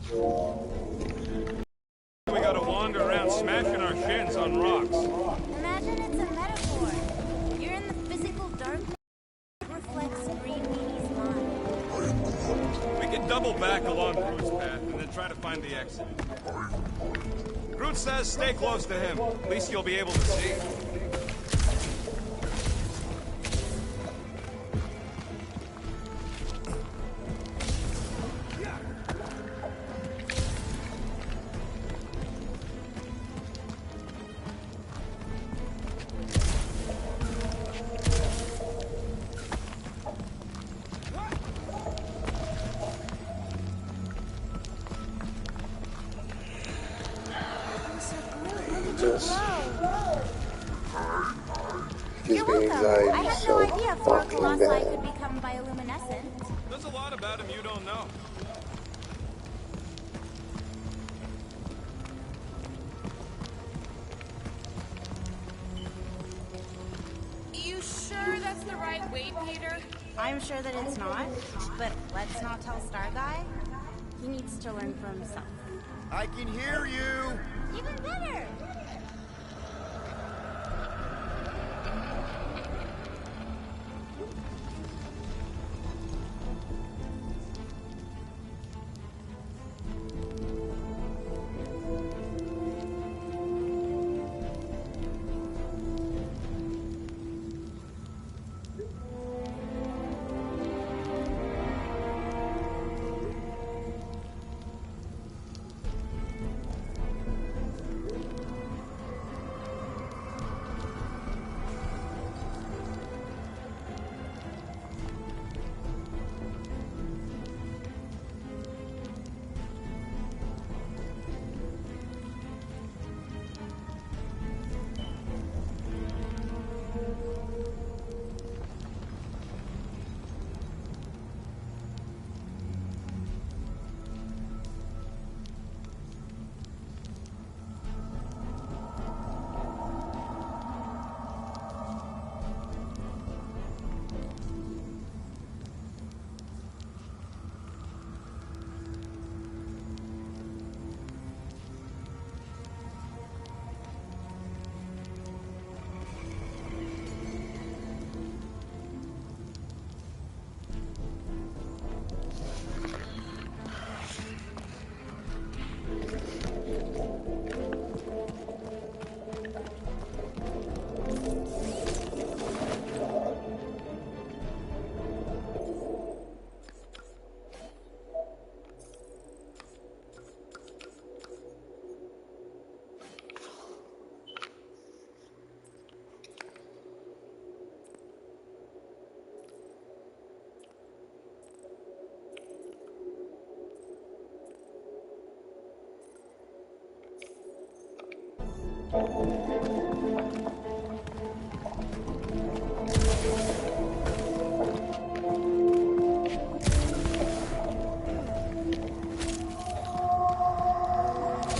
We gotta wander around smashing our shins on rocks. Imagine it's a metaphor. You're in the physical darkness. It reflects green meaty's mind. We can double back along Groot's path and then try to find the exit. Groot says stay close to him. At least you'll be able to see. You're welcome. I had no idea four colossi could become bioluminescent. There's a lot about him you don't know. You sure that's the right way, Peter? I'm sure that it's not, but let's not tell Star Guy. He needs to learn for himself. I can hear you! Even better!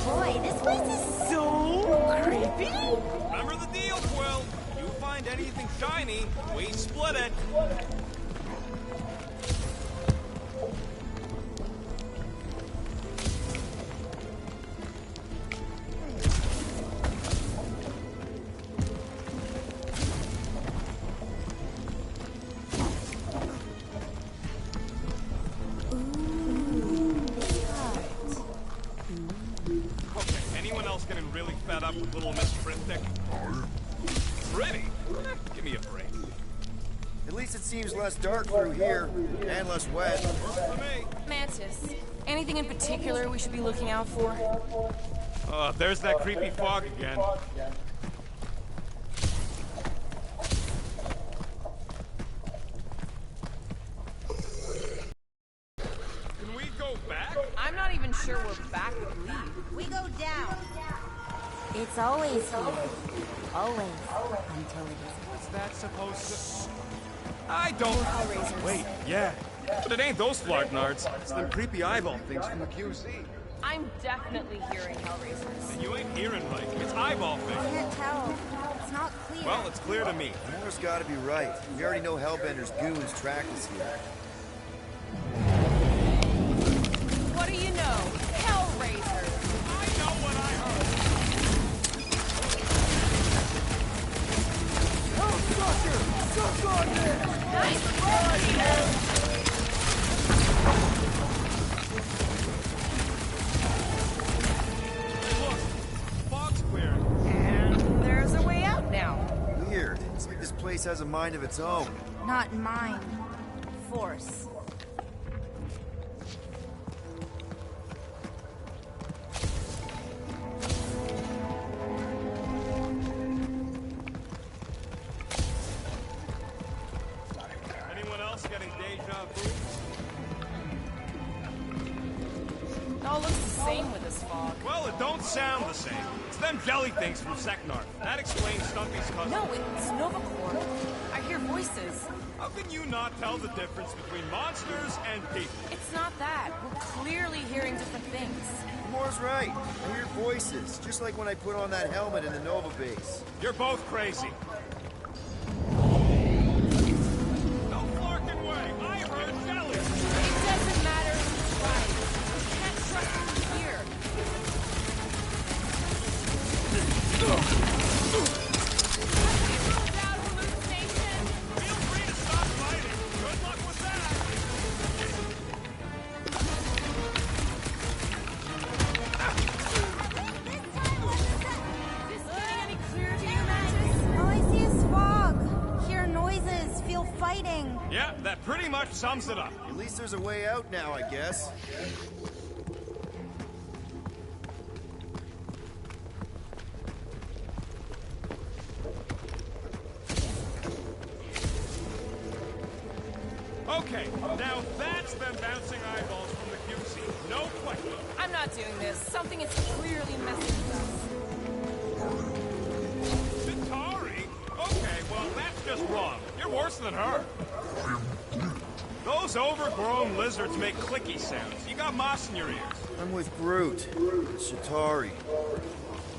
Boy, this place is so creepy! Remember the deal, Quill. You find anything shiny, we split it. Getting really fed up with Little Miss Cryptic. Pretty? Give me a break. At least it seems less dark through here, and less wet. Works for me. Mantis, anything in particular we should be looking out for? There's that creepy fog again. Can we go back? I'm not even sure where back would lead. We go down. It's always here. Always. Until it isn't. What's that supposed to... I don't... Hellraisers. Wait, yeah. But it ain't those Flargnards. It's them creepy eyeball things from the QC. I'm definitely hearing Hellraisers. And you ain't hearing right. It's eyeball things. I can't tell. It's not clear. Well, it's clear to me. Moore's gotta be right. We already know Hellbender's goons tracked us here. What do you know? place has a mind of its own. Not mine. Force. Anyone else getting deja vu? It all looks the same with this fog. Well, it don't sound the same. It's them jelly things from Seknar. That explains Stumpy's cousin. No, it's Novacore. I hear voices. How can you not tell the difference between monsters and people? It's not that. We're clearly hearing different things. Moore's right. I hear voices, just like when I put on that helmet in the Nova base. You're both crazy. No flarking way. I heard jelly. It doesn't matter who's right. We can't trust who's here. Ruled out hallucination. Feel free to stop fighting. Good luck with that. Is this getting any clearer to you, Mantis? All I see is fog. Hear noises, feel fighting. Yeah, that pretty much sums it up. At least there's a way out now, I guess. Okay, now that's them bouncing eyeballs from the QC. No question. I'm not doing this. Something is clearly messing with us. Chitauri? Okay, well, that's just wrong. You're worse than her. Those overgrown lizards make clicky sounds. You got moss in your ears. I'm with Groot. Chitauri. I'll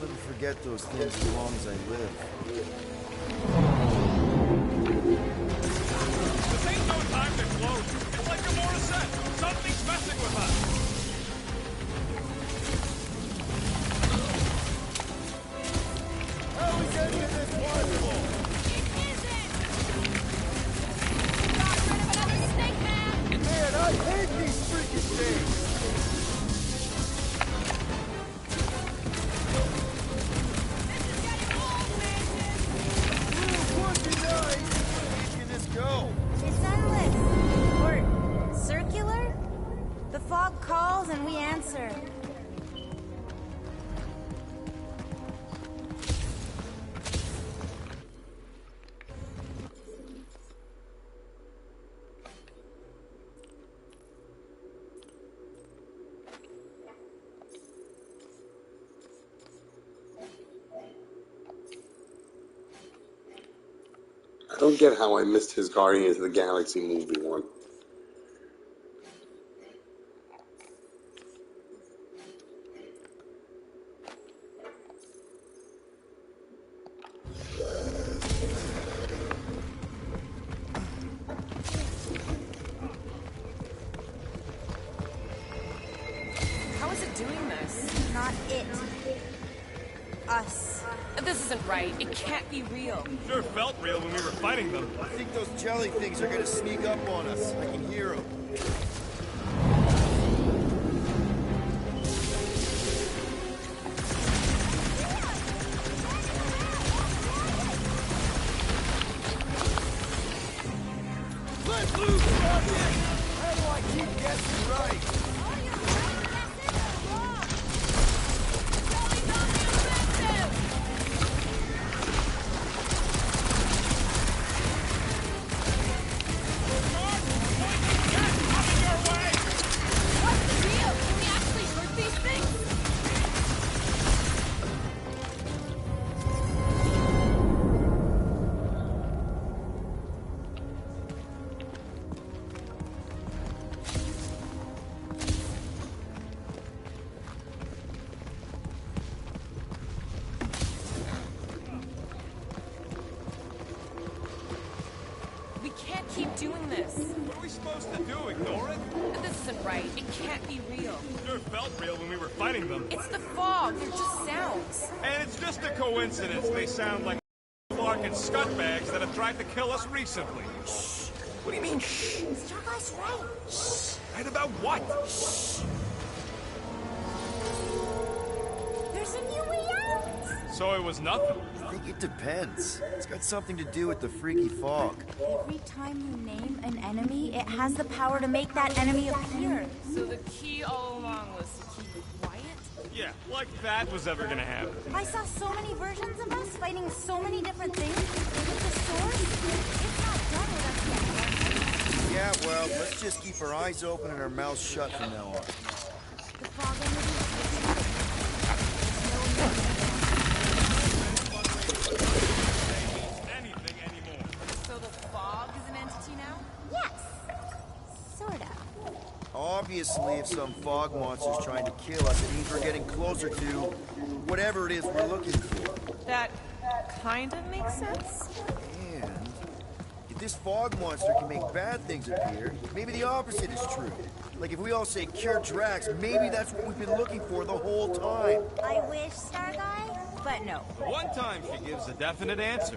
never forget those things as long as I live. This ain't no time to close. It's like Gamora said. Something's messing with us. How is any of this possible? Got rid of another snake man! Man, I hate these freaking things! This is getting old, Mantis! Would be nice! Where can this go? It's endless. Or circular? The fog calls and we answer. I don't get how I missed his Guardians of the Galaxy movie one. How is it doing this? Not it. Us. This isn't right. It can't be real. Sure felt real when we were fighting them. I think those jelly things are gonna sneak up on us. I can hear them. Let's loose, Rocket! How do I keep guessing right? What's the deal? Can we actually hurt these things? We can't keep doing this. What are we supposed to do? Ignore it? This isn't right. It can't be real. Sure felt real when we were fighting them. It's the fog. They're just sounds. And it's just a coincidence they sound like Clark and scutbags that have tried to kill us recently. Shh. What do you mean, shh? Starguy's right. Shh. Right about what? There's a new way out. So it was nothing. I think it depends. It's got something to do with the freaky fog. Every time you name an enemy, it has the power to make that enemy appear. So the key all along was to keep it quiet? Yeah, like that was ever gonna happen. I saw so many versions of us fighting so many different things. With the source, it's not done with us yet. Yeah, well, let's just keep our eyes open and our mouths shut from now on. The fog enemy Anything anymore. So the fog is an entity now? Yes. Sorta. Obviously, if some fog monster's trying to kill us, it means we're getting closer to whatever it is we're looking for. That kind of makes sense. And if this fog monster can make bad things appear, maybe the opposite is true. Like if we all say cure Drax, maybe that's what we've been looking for the whole time. I wish, Star Guy, but no. The one time she gives a definite answer.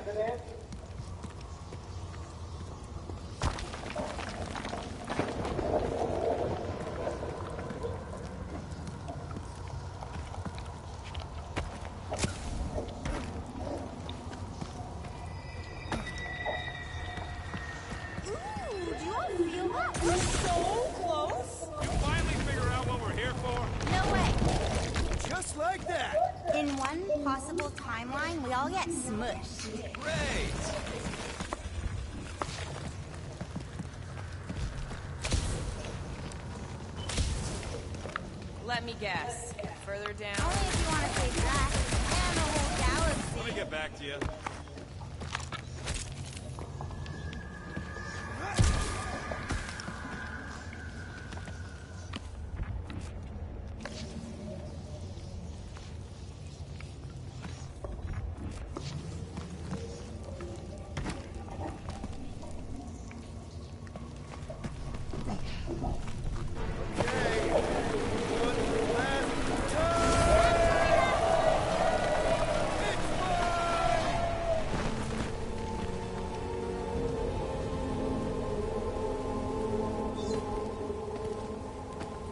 Ooh, do you all feel that? We're so close. You finally figure out what we're here for? No way. Just like that! In one possible timeline, we all get smushed. Great! Let me guess. Further down. Only if you want to save Drax and the whole galaxy. Let me get back to you.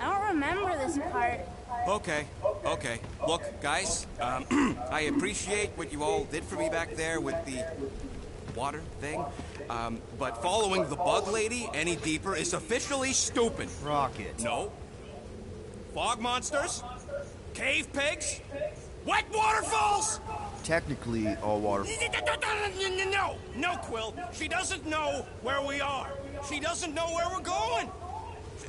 I don't remember this part. Okay. Look, guys, I appreciate what you all did for me back there with the water thing, but following the bug lady any deeper is officially stupid. Rocket. No. Fog monsters? Cave pigs? Wet waterfalls? Technically, all water. No, Quill. She doesn't know where we are. She doesn't know where we're going.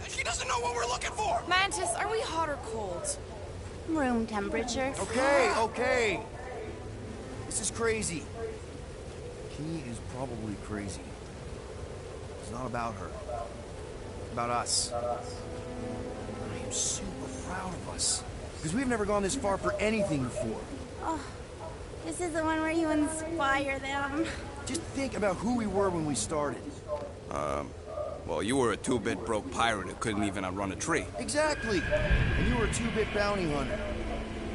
She doesn't know what we're looking for. Mantis, are we hot or cold? Room temperature. Okay. This is crazy. He is probably crazy. It's not about her. It's about us. I am super proud of us. Because we've never gone this far for anything before. Oh, this is the one where you inspire them. Just think about who we were when we started. Well, you were a two-bit broke pirate who couldn't even outrun a tree. Exactly. And you were a two-bit bounty hunter.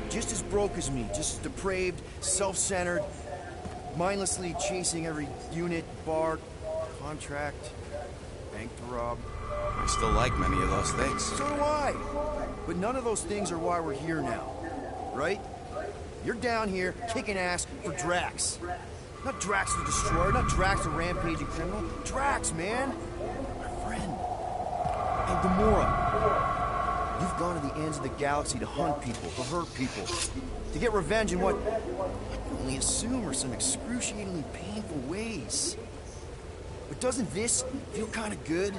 Just as broke as me, just as depraved, self-centered, mindlessly chasing every unit, bar, contract, bank to rob. I still like many of those things. So do I. But none of those things are why we're here now. Right? You're down here kicking ass for Drax. Not Drax the Destroyer, not Drax the rampaging criminal. Drax, man. My friend. And Gamora. You've gone to the ends of the galaxy to hunt people, to hurt people, to get revenge in what I can only assume are some excruciatingly painful ways. But doesn't this feel kind of good?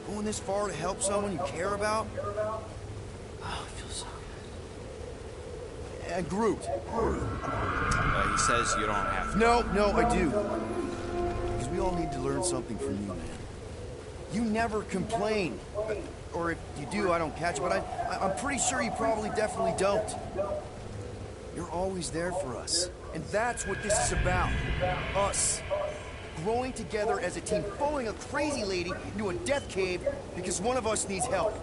Going this far to help someone you care about? Oh, it feels so good. And Groot. He says you don't have to. No, I do. Because we all need to learn something from you, man. You never complain. Or if you do, I don't catch it, but I'm pretty sure you probably definitely don't. You're always there for us. And that's what this is about. Us. Growing together as a team, following a crazy lady into a death cave because one of us needs help.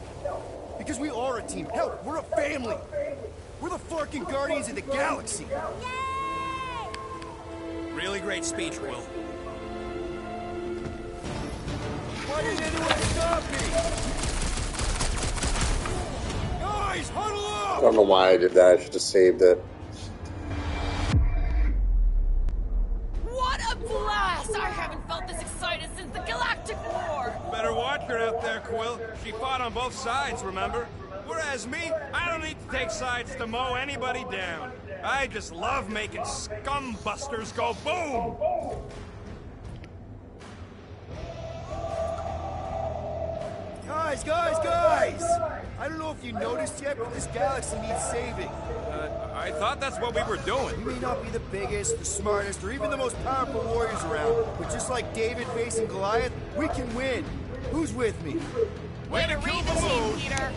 Because we are a team. Hell, we're a family. We're the fucking Guardians of the Galaxy. Yay! Really great speech, Quill. Why didn't anyone stop me? Guys, huddle up! I don't know why I did that. I should have saved it. Quill. She fought on both sides, remember? Whereas me, I don't need to take sides to mow anybody down. I just love making scumbusters go boom! Guys! I don't know if you noticed yet, but this galaxy needs saving. I thought that's what we were doing. We may not be the biggest, the smartest, or even the most powerful warriors around, but just like David facing Goliath, we can win. Who's with me? Way to read the team, Peter.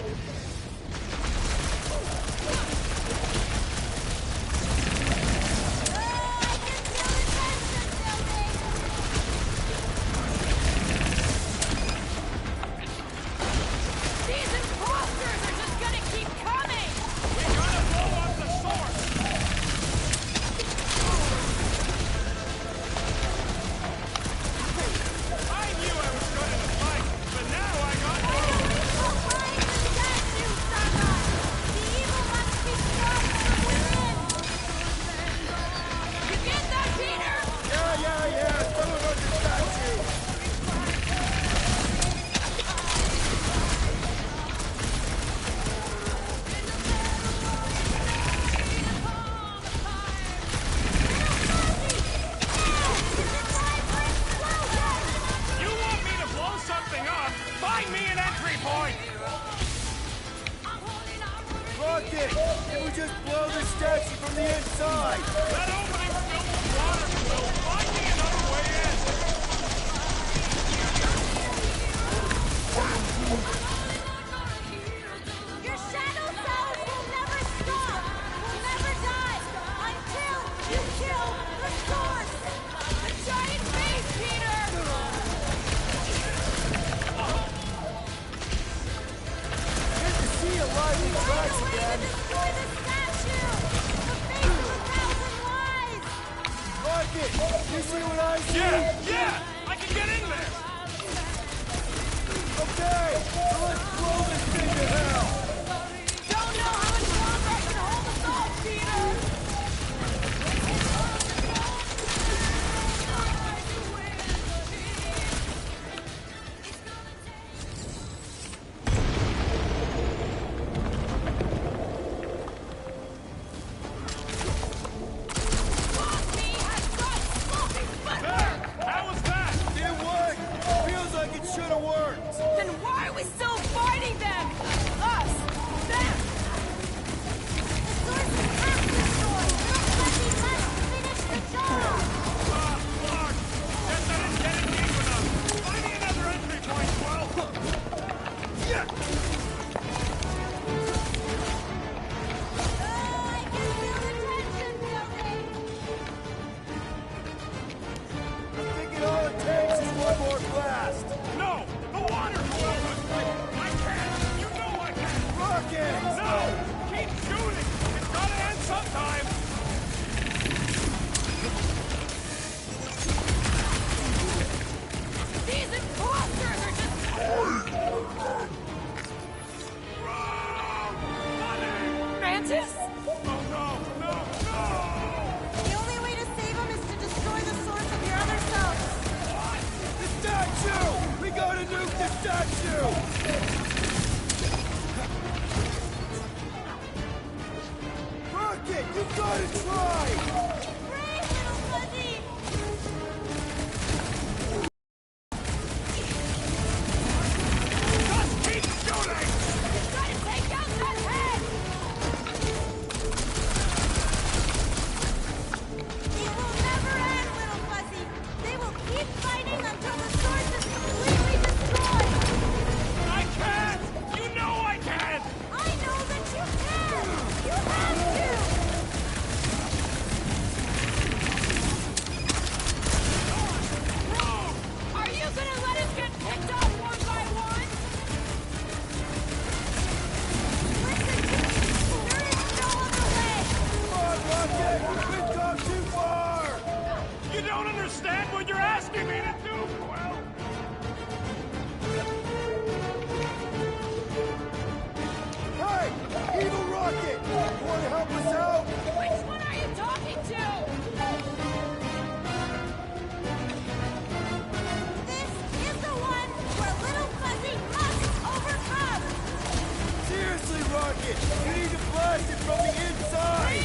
Rocket! You need to blast it from the inside!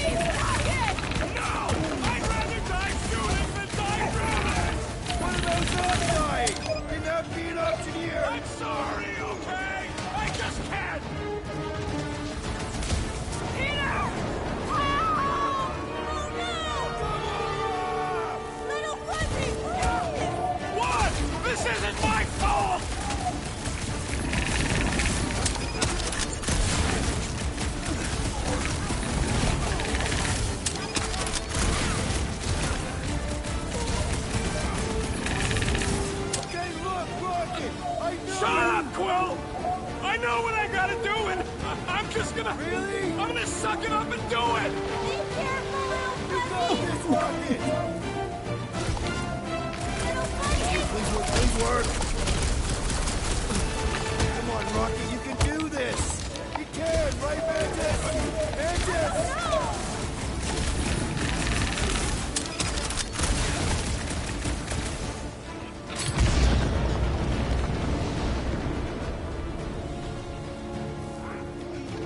No! I'd rather die shooting than die drowning! What about not dying? Can that be an option here? I'm sorry, okay? I just can't! Peter! Oh! Oh no! Little Fuzzy, please! What? This isn't my fault! Okay, look, Rocket! I know! Shut up, Quill! I know what I gotta do, and I'm just gonna... Really? I'm gonna suck it up and do it! Be careful, little You got Fuzzy! this, Rocket! Little Fuzzy! Please work! Come on, Rocket, you can do this! You can, right, Mantis? Mantis!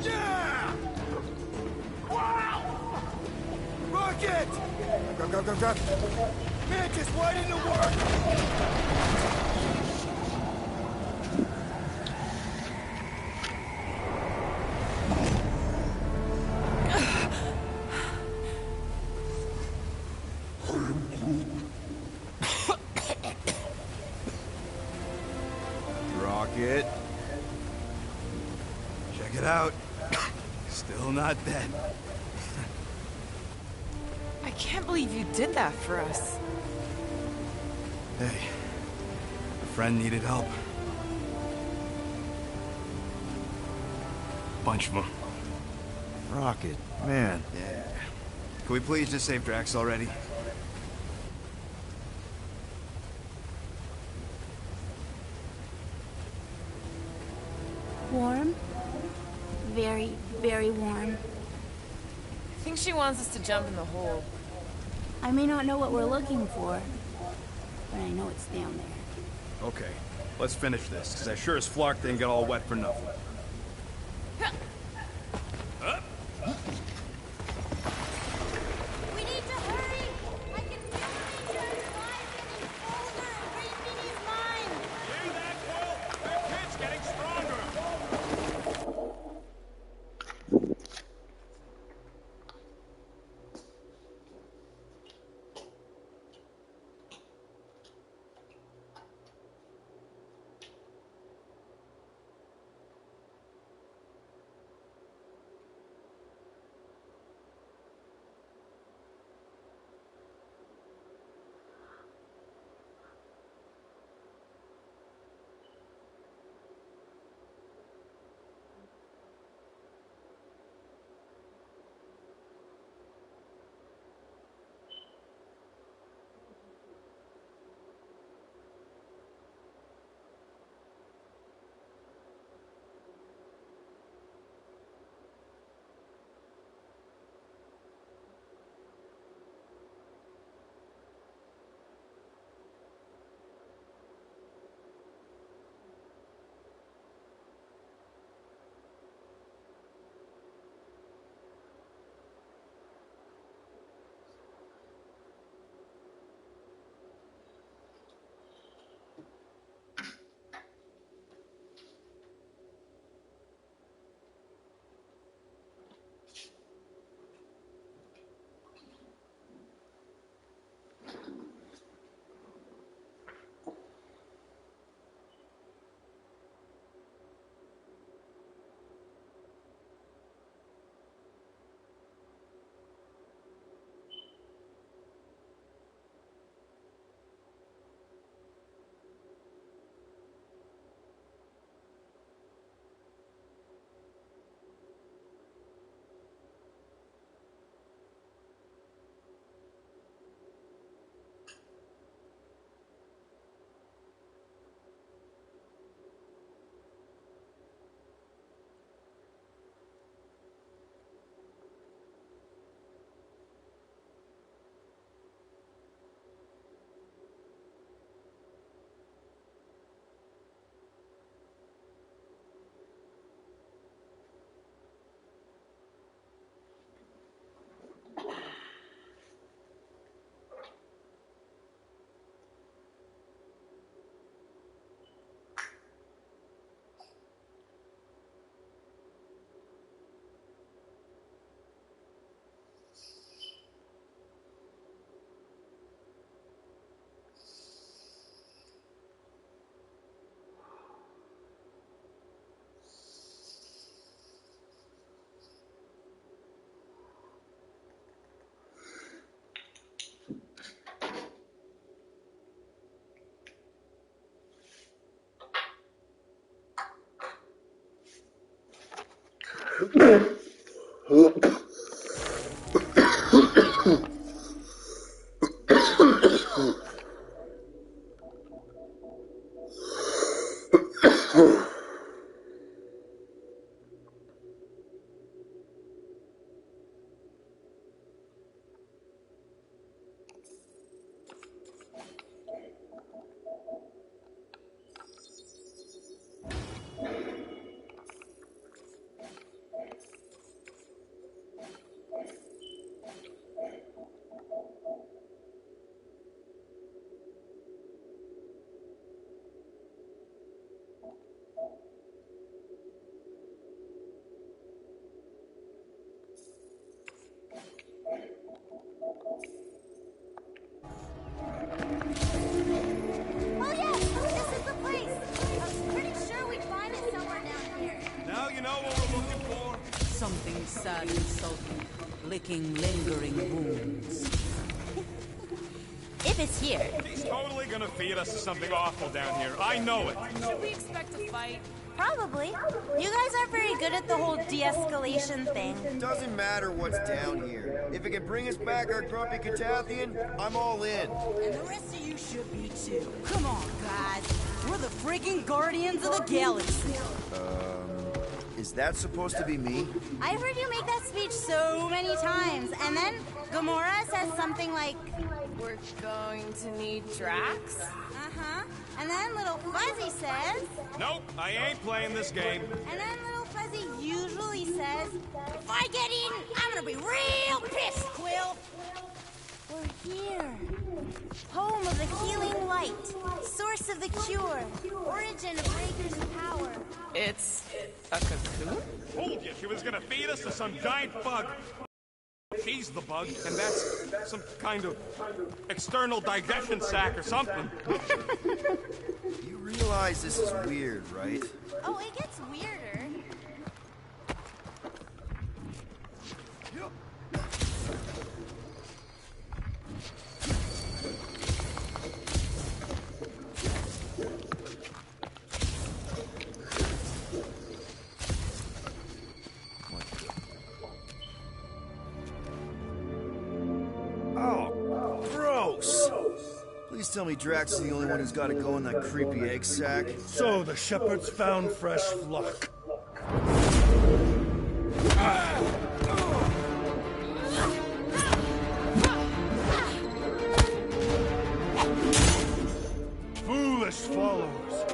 Yeah! Wow! Rocket! Go. Mantis, why didn't it work? Rocket. Check it out. Still not dead. I can't believe you did that for us. Hey, a friend needed help. Bunch of them. Rocket, man. Yeah. Can we please just save Drax already? Warm? Very, very warm. I think she wants us to jump in the hole. I may not know what we're looking for, but I know it's down there. Okay, let's finish this, because I sure as Flark didn't get all wet for nothing. We need to hurry! I can feel Nature's life getting colder and Green Meanie's mind! Hear that, Quill? That kid's getting stronger! Oh yes, this is the place. I was pretty sure we'd find it somewhere down here. Now you know what we're looking for? Something sad and sulky, licking lingering wounds. If it's here. He's totally gonna feed us to something awful down here. I know it. Should we expect a fight? Probably. You guys aren't very good at the whole de-escalation thing. Doesn't matter what's down here. If it can bring us back our grumpy Catathian, I'm all in. And the rest of you should be too. Come on, guys. We're the freaking Guardians of the Galaxy. Is that supposed to be me? I've heard you make that speech so many times, and then Gamora says something like, We're going to need Drax? uh-huh. And then Little Fuzzy says, Nope, I ain't playing this game. and then Little Fuzzy usually says, if I get eaten, I'm gonna be real pissed, Quill. We're here. Home of the healing light, source of the cure, origin of Raker's power. It's a cocoon? Told you she was gonna feed us to some giant bug. She's the bug, and that's some kind of external digestion sac or something. You realize this is weird, right? Oh, it gets weirder. Oh, gross! Please tell me Drax is the only one who's got to go in that creepy egg sack. So the shepherds found fresh flock. Foolish followers.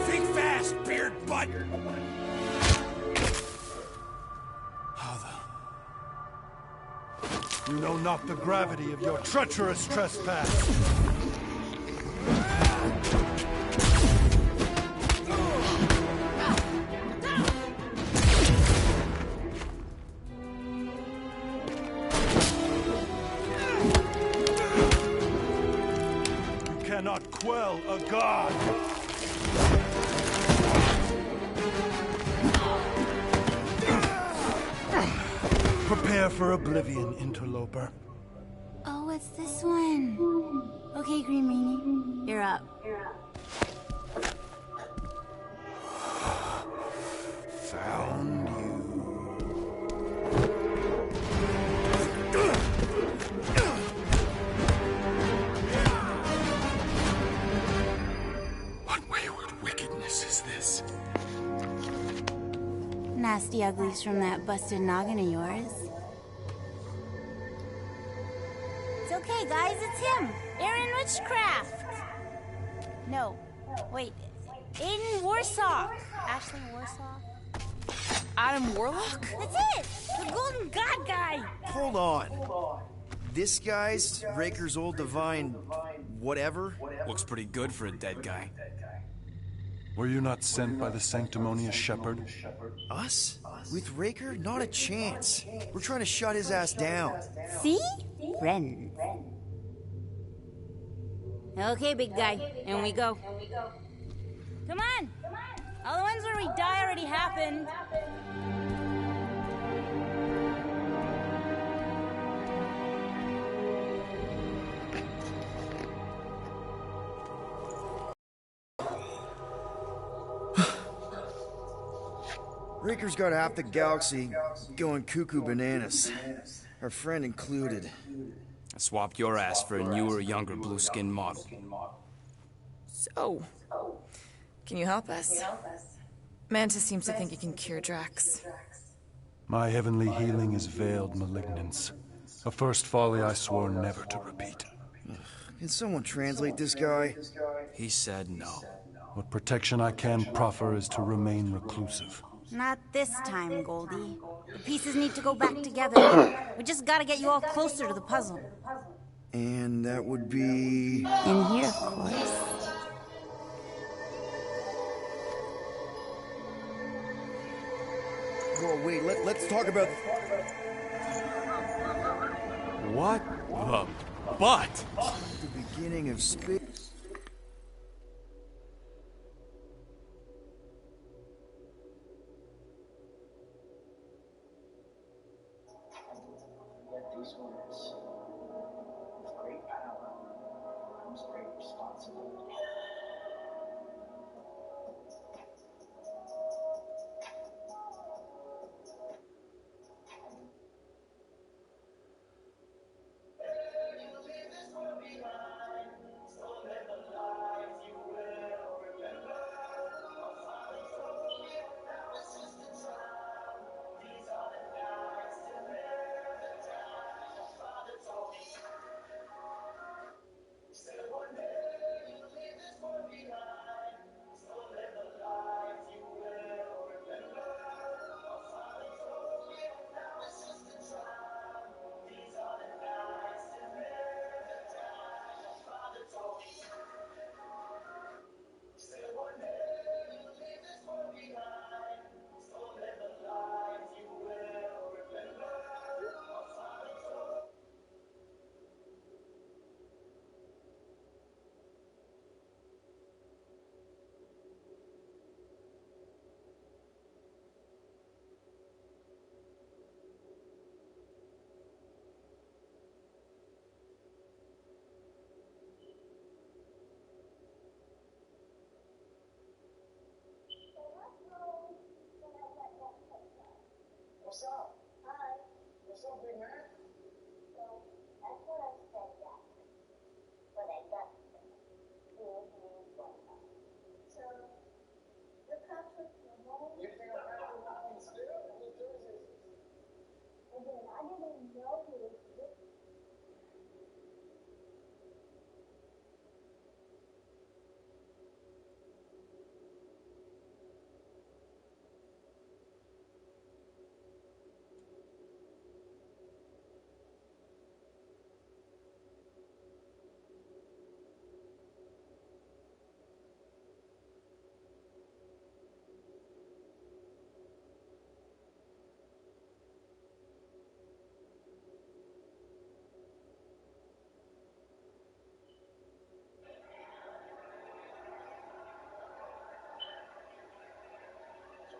Think fast, beard butt! You know not the gravity of your treacherous trespass. You cannot quell a god. Prepare for oblivion, interloper. Oh, it's this one. Okay, Green Meanie, you're up. Found you. What wayward wickedness is this? Nasty uglies from that busted noggin of yours. It's okay, guys, it's him, Aaron Witchcraft. No, wait, Aiden Warsaw. Ashley Warsaw. Adam Warlock? That's it, the Golden God guy. Hold on. This guy's Raker's old divine whatever? Looks pretty good for a dead guy. Were you not sent by the sanctimonious shepherd? Us? With Raker? Not a chance. We're trying to shut his ass down. See? Friends. Okay, big guy, and we go. Come on! All the ones where we die already happened. Raker's got half the galaxy going cuckoo bananas. Our friend included. I swapped your ass for a newer, younger blue-skinned model. So, can you help us? Mantis seems to think you can cure Drax. My heavenly healing is veiled malignance. A first folly I swore never to repeat. Can someone translate this guy? He said no. What protection I can proffer is to remain reclusive. Not this time, Goldie. The pieces need to go back together. We just gotta get you all closer to the puzzle. And that would be... In here, of course. Whoa, wait, let's talk about... What the butt? The beginning of space. These words, with great power comes great responsibility. What's up? Hi. What's up, big man? So, that's what I said, Jack. But I got So, the cops were home. You think I'm acting lying still? New Jersey. And then I didn't know he was this.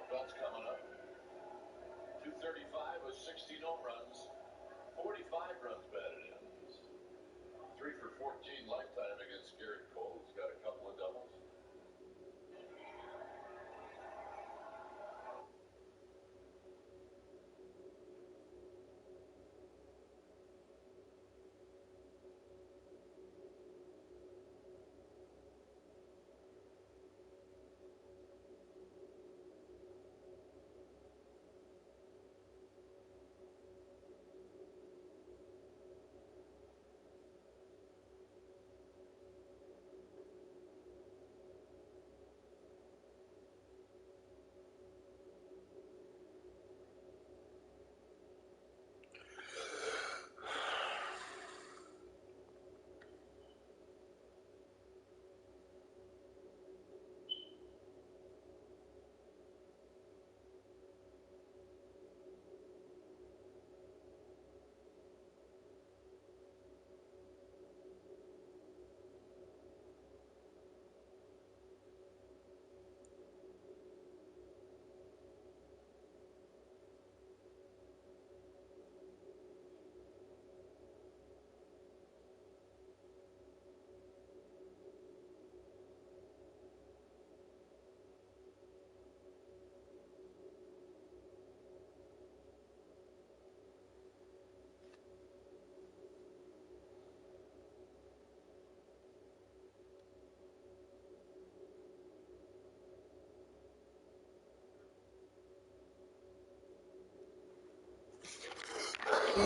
Buds coming up. 235 with 16 home runs, 45 runs batted in. 3 for 14 lifetime against Garrett Cole. He's got a couple of doubles.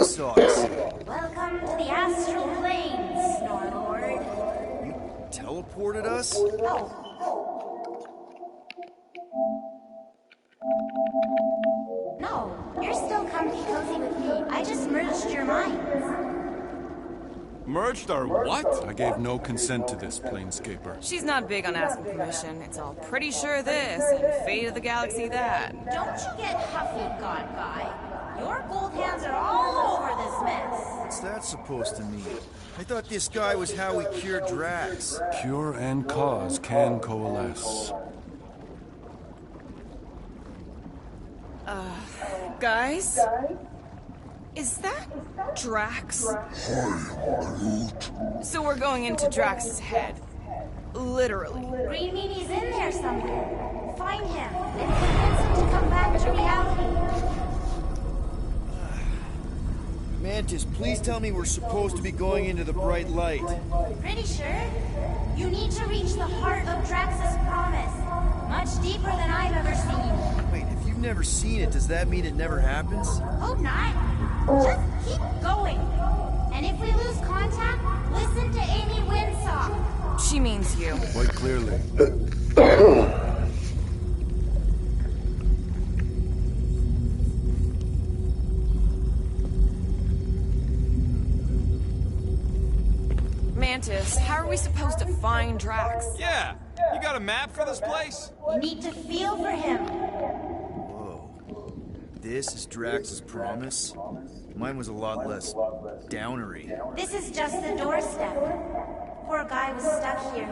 Socks. Welcome to the astral plane, Snorlord. You teleported us? Oh. No, you're still comfy cozy with me. I just merged your minds. Merged our what? I gave no consent to this, Planescaper. She's not big on asking permission. It's all pretty sure this and fate of the galaxy that. Don't you get huffy, God Guy. Your gold hands are all over this mess. What's that supposed to mean? I thought this guy was how we cured Drax. Cure and cause can coalesce. Guys? Is that Drax? So we're going into Drax's head. Literally. Green Meanie's in there somewhere. Find him and convince him to come back to reality. Mantis, please tell me we're supposed to be going into the bright light. Pretty sure. You need to reach the heart of Drax's promise. Much deeper than I've ever seen. Wait, if you've never seen it, does that mean it never happens? Hope not. Just keep going. And if we lose contact, listen to Amy Winsock. She means you. Quite clearly. Mantis, how are we supposed to find Drax? Yeah. You got a map for this place? You need to feel for him. Whoa. This is Drax's promise? Mine was a lot less downery. This is just the doorstep. Poor guy was stuck here,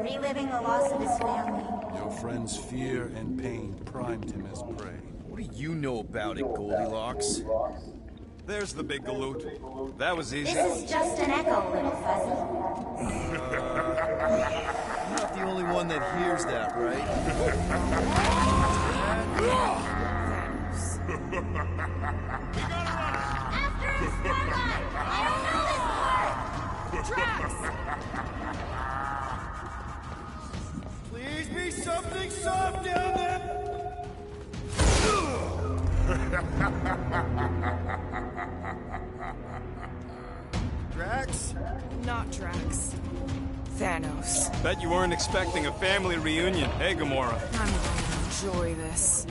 reliving the loss of his family. Your friend's fear and pain primed him as prey. What do you know about it, Goldilocks? There's the big galoot. That was easy. This is just an echo, little fuzzy. You're not the only one that hears that, right? After us, Starlight! I don't know this part! Drax! Please be something soft down there! Drax? Not Drax. Thanos. Bet you weren't expecting a family reunion, hey, Gamora? I'm going to enjoy this.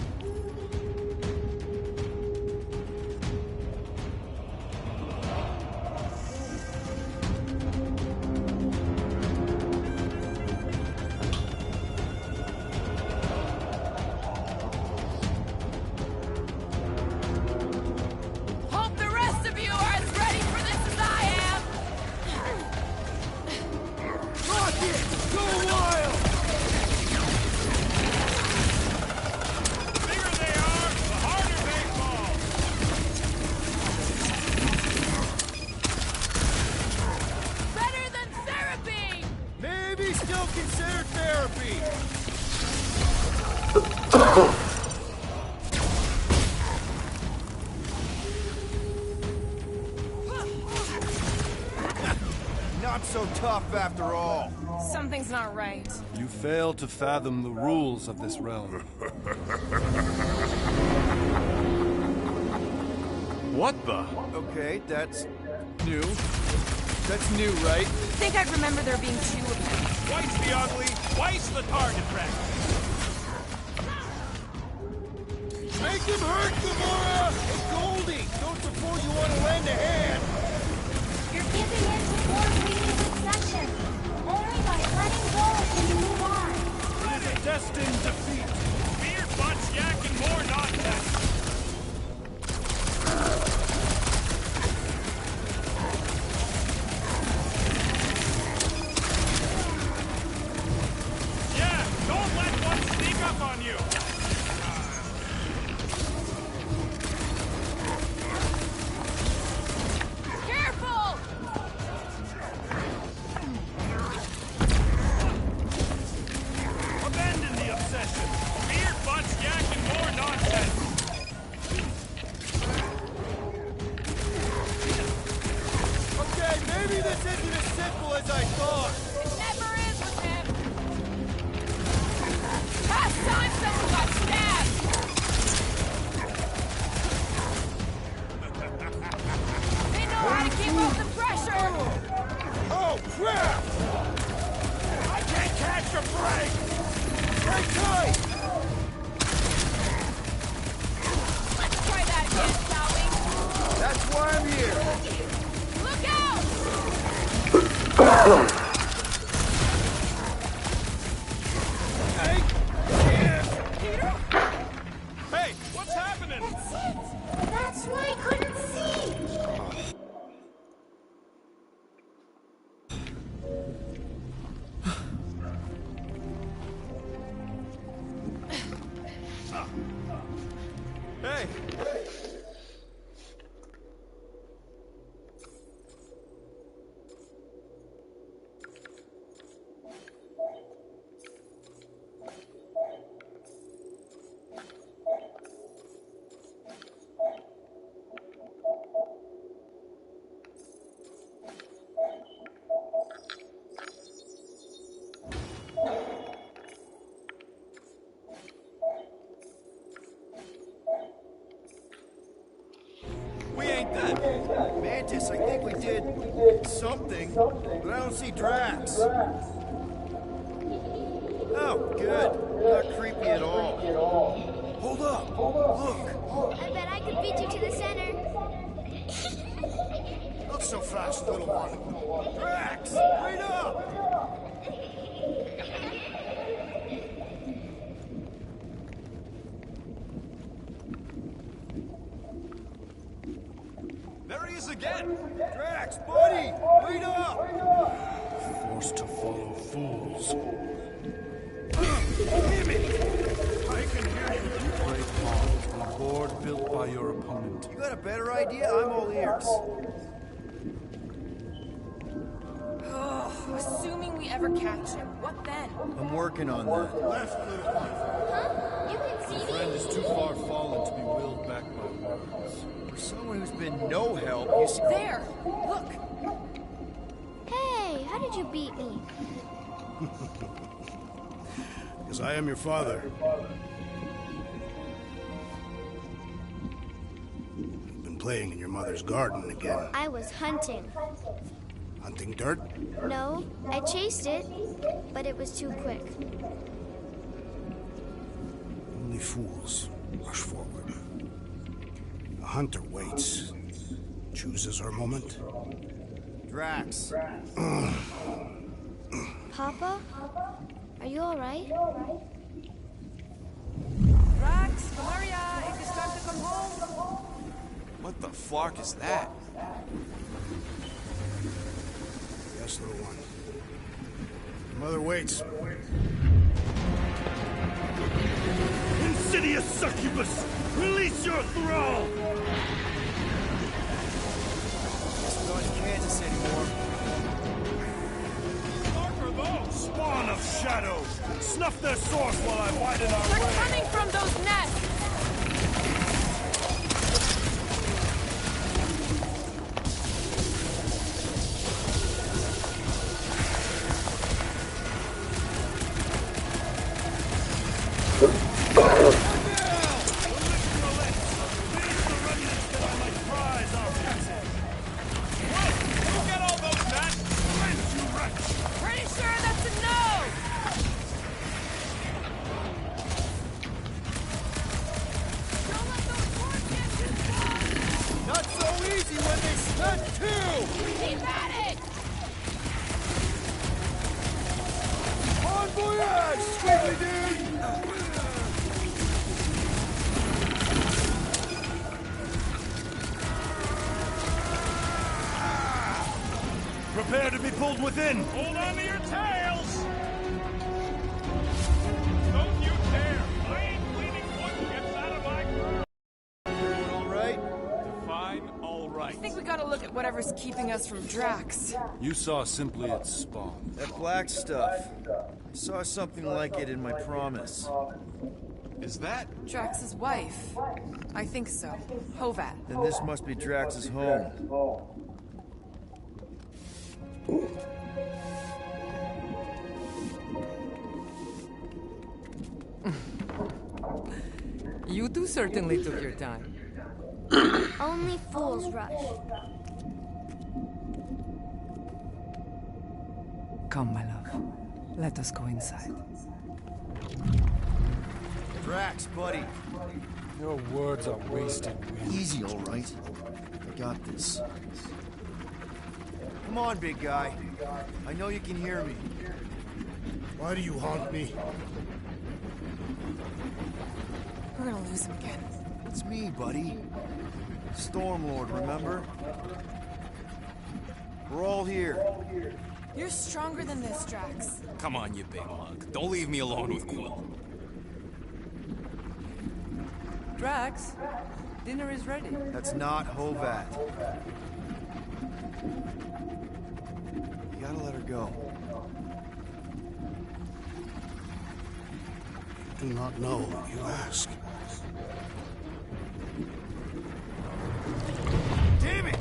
Hope the rest of you are as ready for this as I am! Rock it! Go wild! The bigger they are, the harder they fall. Better than therapy! Maybe still consider therapy! Not so tough after all. Something's not right. You fail to fathom the rules of this realm. What the? Okay, that's new. That's new, right? Think I'd remember there being two of them. Twice the ugly, twice the target practice. Make him hurt, Gamora! Hey, Goldie! Don't suppose you want to lend a hand! You're giving in to more previous obsession. Only by letting go can you move on. It is a destined defeat. Beer, butts, yak, and more nonsense. Yeah, don't let one sneak up on you. Careful! Abandon the obsession. Beer, butts, yak, and more nonsense. Hang tight! Let's try that again, shall we? That's why I'm here. Look out! Hey, what's happening? That's it! That's why I couldn't see! Hey! We ain't dead. Mantis, I think we did something, but I don't see Drax. Oh, good. Not creepy at all. Hold up. Look. I bet I could beat you to the center. Not so fast, little one. Drax, wait up! There he is again. Drax, buddy, wait up! Forced to follow fools. Damn it! I can hear you. Great pond on a board built by your opponent. You got a better idea? I'm all ears. Assuming we ever catch him, what then? I'm working on that. Left, little one. Huh? You can see Friend me? is too far fallen to be willed back by words. For someone who's been no help, you see... There! Look! Hey, how did you beat me? Because I am your father. You've been playing in your mother's garden again. I was hunting. Hunting dirt? No, I chased it, but it was too quick. Only fools rush forward. A hunter waits. Chooses her moment. Drax. Papa? Are you alright? Drax, Maria, it is time to come home. What the flark is that? Yes, little one. Your mother waits. Insidious succubus! Release your thrall! Guess we're going to Kansas anymore. What are those? Spawn of shadows! Snuff their source while I widen our They're way! coming from those nests! Pretty sure that's a no! Don't let those horns get you down! Not so easy when they stunt too! Keep at it! Bon voyage, squiggly dude! Prepare to be pulled within! Hold on to your tails! Don't you dare! I ain't cleaning wood chips out of my car! Everyone all right? Define all right. I think we gotta look at whatever's keeping us from Drax. You saw simply its spawn. That black stuff. I saw something like it in my promise. Is that? Drax's wife. I think so. Hovat. Then this must be Drax's home. You two certainly took your time. Only fools rush. Come, my love. Let us go inside. Drax, buddy. Your words are wasted wind. Easy, all right. I got this. Come on, big guy. I know you can hear me. Why do you haunt me? We're gonna lose him again. It's me, buddy. Stormlord, remember? We're all here. You're stronger than this, Drax. Come on, you big mug. Don't leave me alone with Quill. Drax, dinner is ready. That's not Hovat. You gotta let her go. Do not know, you ask. Damn it!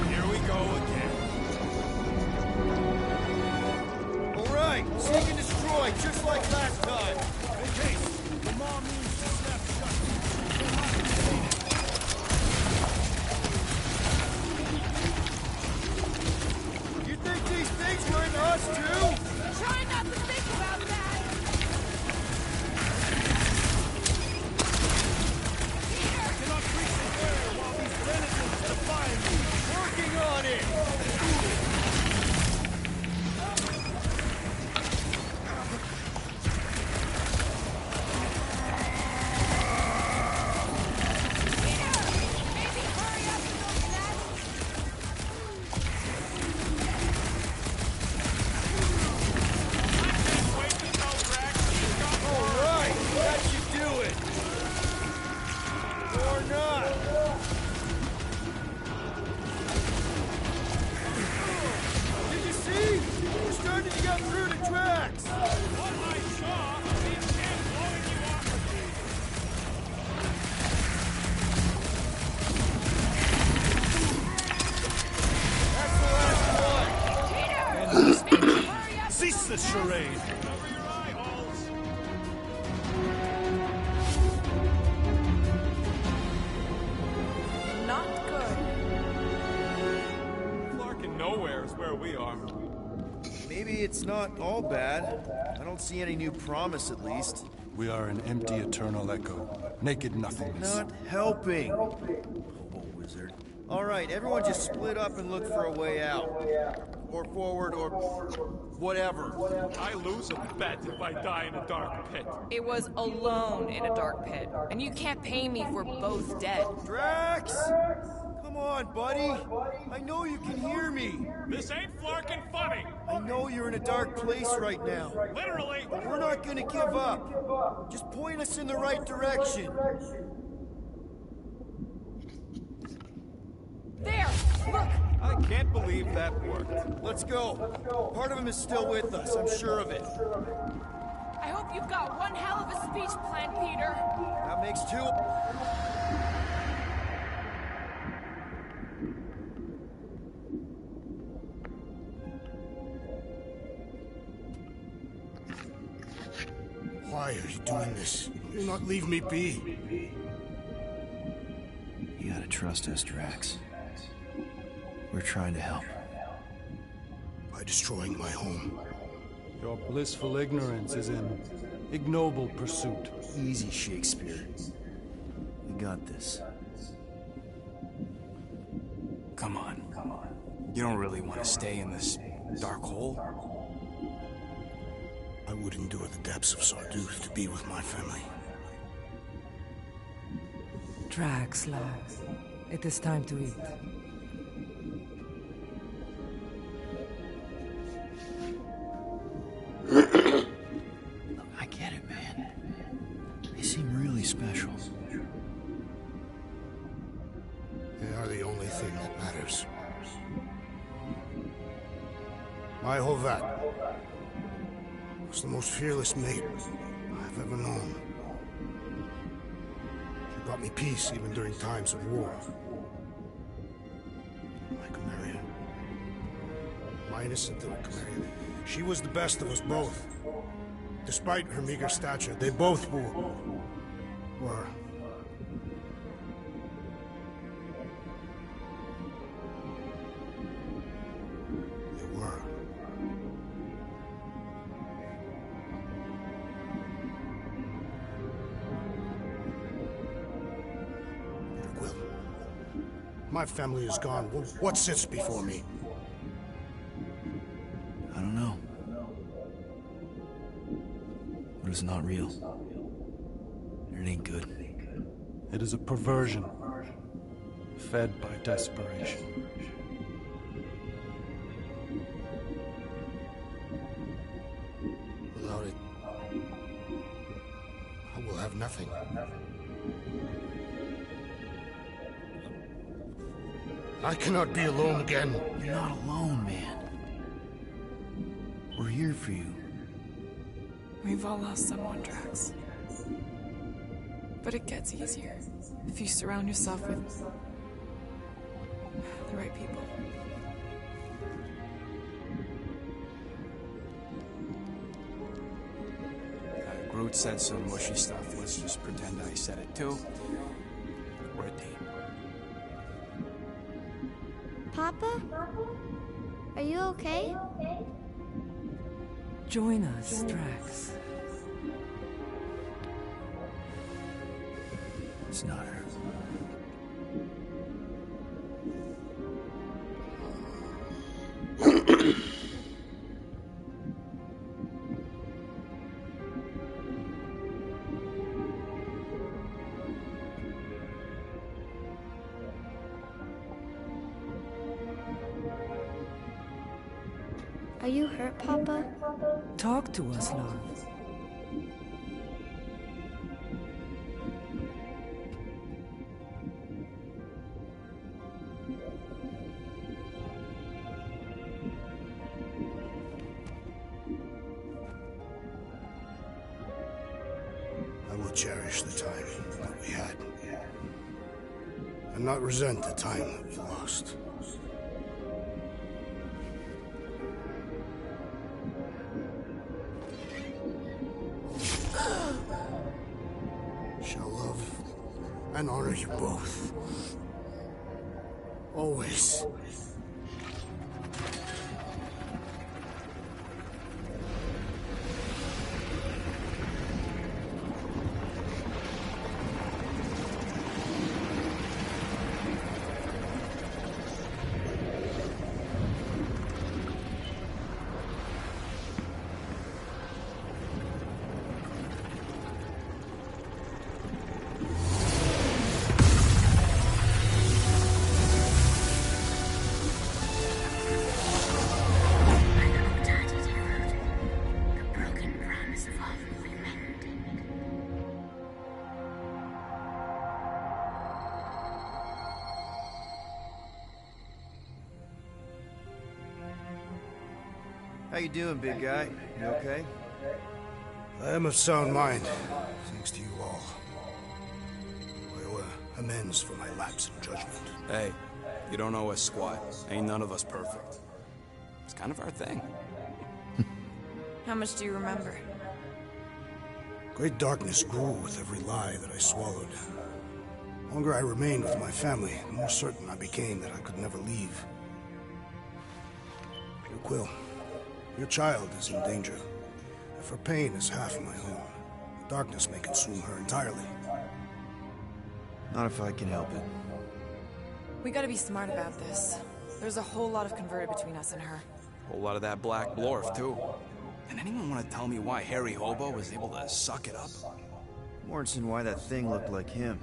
Here we go again. All right, seek and destroy, just like last time. Hey, Case, the mom means to snap shut. You think these things were in us too? Try not to think about that! I cannot reach the area while these denizens defy me. Working on it! Maybe hurry up with those nests! Wait to tell Drax he's got All right, that should do it. Or not. Did you see? We're starting to get through to Drax. what I saw is him blowing you off with these. That's the last one. Cease this charade. Cover your eye holes. Not good. Flarkin' nowhere is where we are. Maybe it's not all bad. I don't see any new promise, at least. We are an empty eternal echo. Naked nothingness. Not helping. Hobo wizard. All right, everyone just split up and look for a way out. Or forward, or whatever. I lose a bet if I die in a dark pit. It was alone in a dark pit, and you can't pay me if we're both dead. Drax! Come on, buddy. I know you can hear me. This ain't Flarkin' funny. I know you're in a dark place right now. Literally. But we're not gonna give up. Just point us in the right direction. There! Look! I can't believe that worked. Let's go. Part of him is still with us, I'm sure of it. I hope you've got one hell of a speech plan, Peter. That makes two. Why are you doing this? Do not leave me be. You gotta trust us, Drax. We're trying to help. By destroying my home. Your blissful ignorance is an ignoble pursuit. Easy, Shakespeare. We got this. Come on. You don't really want to stay in this dark hole? I would endure the depths of Sarduth to be with my family. Drax, lad. It is time to eat. Look, I get it, man. They seem really special. They are the only thing that matters. My Hovat was the most fearless mate I've ever known. She brought me peace even during times of war. My Camarian. My innocent little Camarian. She was the best of us both. Despite her meager stature, they both were. They were. My family is gone. What sits before me? I don't know. But it's not real. It ain't good. It is a perversion, fed by desperation. Without it, I will have nothing. I cannot be alone again. You're not alone, man. We're here for you. We've all lost someone, Drax. But it gets easier if you surround yourself with the right people. Groot said some mushy stuff. Let's just pretend I said it too. We're a team. Papa? Are you okay? Join us, Drax. It's not her. Are you hurt, Papa? Talk to us, love. I will cherish the time that we had. And not resent the time that we lost. Shall love and honor you both. Always. How you doing, big guy? You okay? I am of sound mind, thanks to you all. I owe amends for my lapse in judgment. Hey, you don't owe us squat. Ain't none of us perfect. It's kind of our thing. How much do you remember? Great darkness grew with every lie that I swallowed. The longer I remained with my family, the more certain I became that I could never leave. Dear Quill, your child is in danger. If her pain is half my own, the darkness may consume her entirely. Not if I can help it. We gotta be smart about this. There's a whole lot of converted between us and her. Whole lot of that black blorf, too. And anyone want to tell me why Harry Hobo was able to suck it up? Morrison, why that thing looked like him.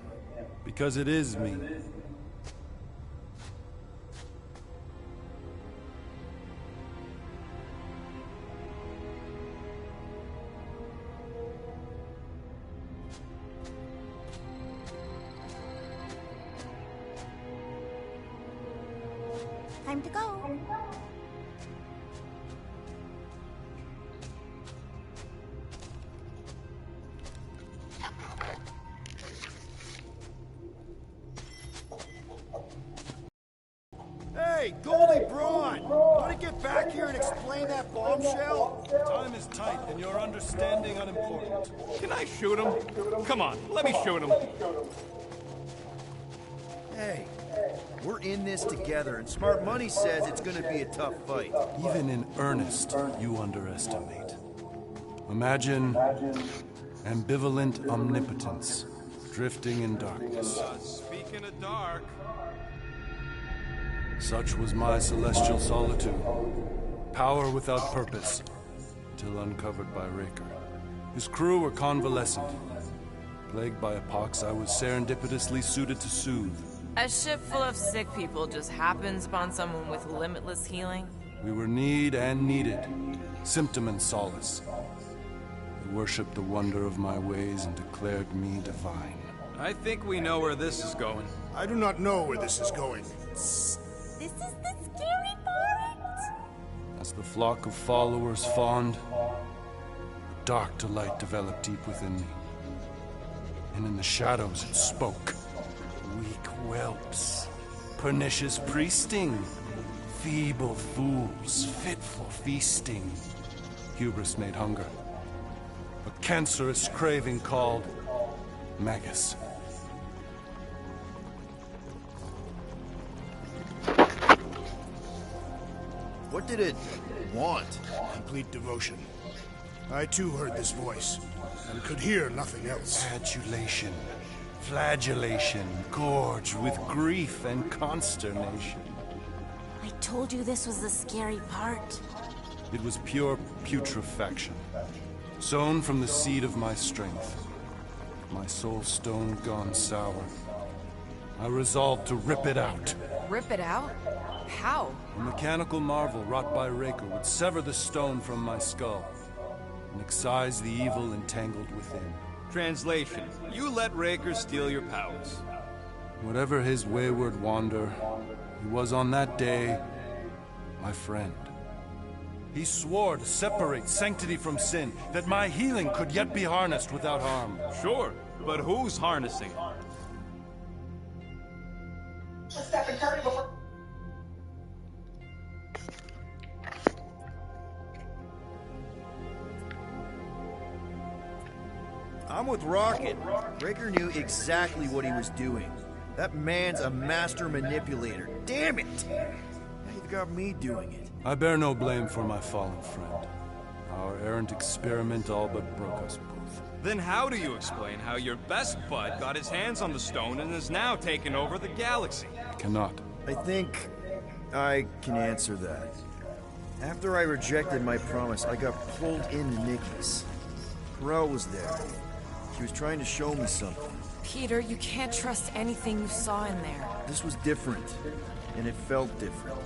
Because it is me. Time to go. Hey, Goldie Braun! Want to get back here and explain that bombshell? Time is tight, and your understanding unimportant. Can I shoot him? Come on, let me shoot him. Hey, we're in this together, and Smart Money says it's gonna be a tough fight. Even in earnest, you underestimate. Imagine ambivalent omnipotence, drifting in darkness. Speaking of dark, Such was my celestial solitude. Power without purpose, till uncovered by Raker. His crew were convalescent. Plagued by a pox, I was serendipitously suited to soothe. A ship full of sick people just happens upon someone with limitless healing? We were need and needed, symptom and solace. They worshipped the wonder of my ways and declared me divine. I think we know where this is going. I do not know where this is going. This is the scary part. As the flock of followers fawned, a dark delight developed deep within me. And in the shadows it spoke. Weak whelps, pernicious priesting, feeble fools, fit for feasting. Hubris made hunger. A cancerous craving called Magus. What did it want? Complete devotion. I too heard this voice, and could hear nothing else. Adulation, flagellation, gorged with grief and consternation. I told you this was the scary part. It was pure putrefaction, sown from the seed of my strength. My soul stone gone sour. I resolved to rip it out. Rip it out? How? A mechanical marvel wrought by Raker would sever the stone from my skull and excise the evil entangled within. Translation: you let Raker steal your powers. Whatever his wayward wander, he was on that day my friend. He swore to separate sanctity from sin, that my healing could yet be harnessed without harm. Sure, but who's harnessing? I'm with Rocket. Raker knew exactly what he was doing. That man's a master manipulator. Damn it! Now you've got me doing it. I bear no blame for my fallen friend. Our errant experiment all but broke us both. Then how do you explain how your best bud got his hands on the stone and is now taking over the galaxy? I cannot. I think I can answer that. After I rejected my promise, I got pulled into Nikki's. Corell was there. She was trying to show me something. Peter, you can't trust anything you saw in there. This was different, and it felt different.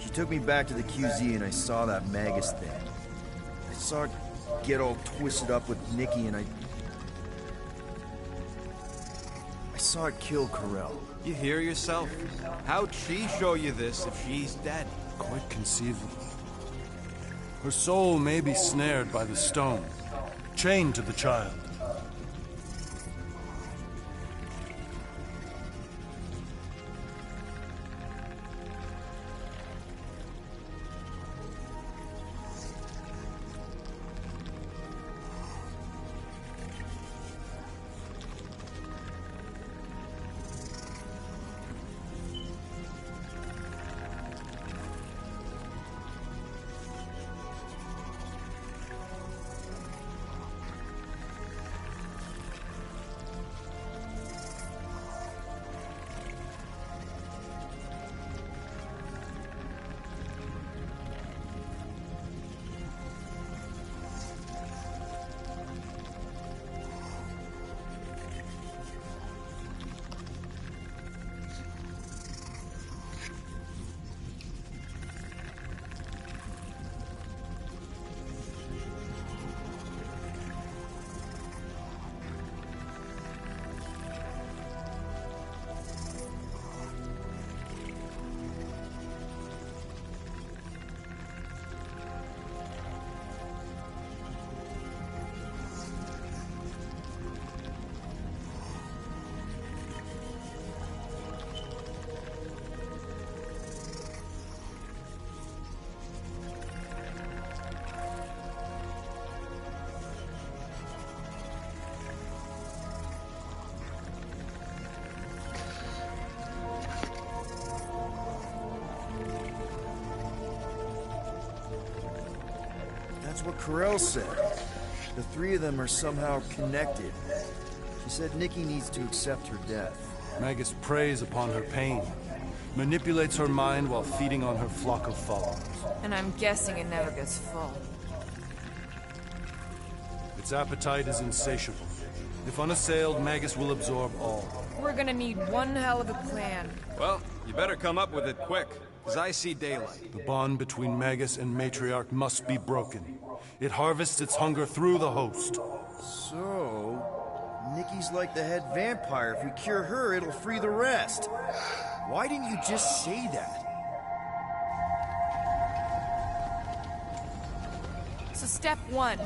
She took me back to the QZ and I saw that Magus thing. I saw it get all twisted up with Nikki and I saw it kill Corell. You hear yourself? How'd she show you this if she's dead? Quite conceivable. Her soul may be snared by the stone, chained to the child. That's what Corell said. The three of them are somehow connected. She said Nikki needs to accept her death. Magus preys upon her pain, manipulates her mind while feeding on her flock of followers. And I'm guessing it never gets full. Its appetite is insatiable. If unassailed, Magus will absorb all. We're gonna need one hell of a plan. Well, you better come up with it quick, because I see daylight. The bond between Magus and Matriarch must be broken. It harvests its hunger through the host. So, Nikki's like the head vampire. If we cure her, it'll free the rest. Why didn't you just say that? So step 1,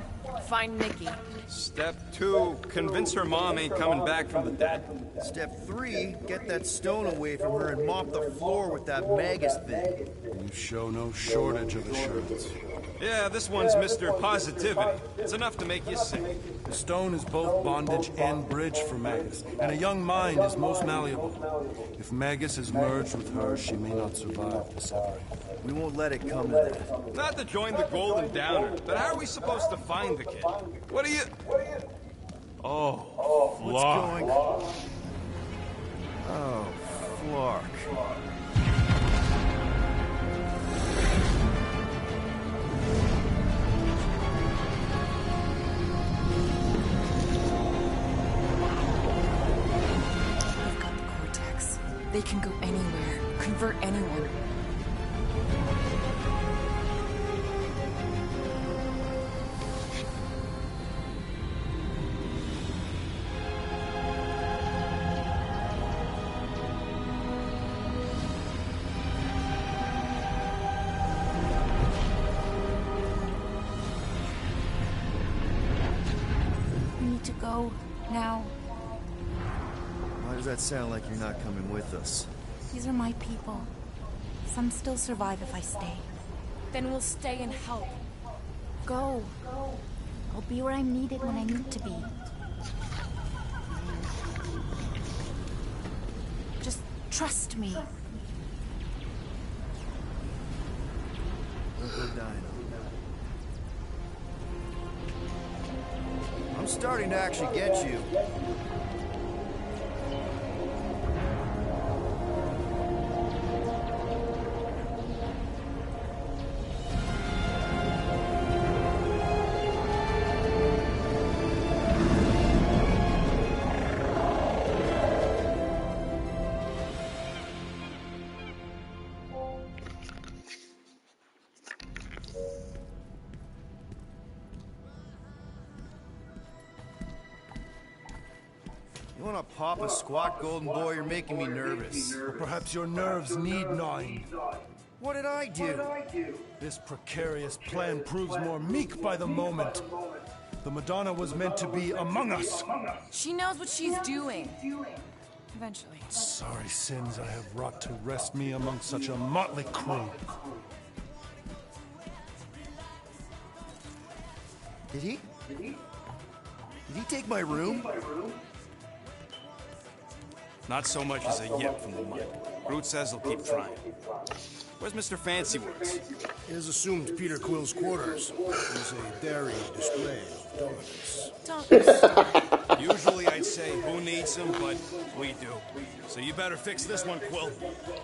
find Nikki. Step 2, convince her mom ain't coming back from the dead. Step 3, get that stone away from her and mop the floor with that Magus thing. You show no shortage of assurance. Yeah, this one's Mr. Positivity. It's enough to make you sick. The stone is both bondage and bridge for Magus, and a young mind is most malleable. If Magus is merged with her, she may not survive the severing. We won't let it come to that. Not to join the Golden Downer, but how are we supposed to find the kid? What are you... Oh, what's going on? Oh, Flark. We've got the cortex. They can go anywhere, convert anyone. Go now. Why does that sound like you're not coming with us? These are my people. Some still survive if I stay. Then we'll stay and help. Go. I'll be where I'm needed when I need to be. Just trust me. We're dying. I'm starting to actually get you. You wanna pop a squat, Golden Boy? You're making me nervous. Or perhaps your nerves need gnawing. What did I do? This precarious plan proves more meek by the moment. The Madonna was meant to be among us. She knows what she's doing. Eventually. Sorry sins I have wrought to wrest me among such a motley crew. Did he? Did he take my room? Not so much as a yip from the mic. Groot says he'll keep trying. Where's Mr. Fancy Words? He has assumed Peter Quill's quarters. There's a daring display of dominance. Usually I'd say, who needs him, but we do. So you better fix this one, Quill.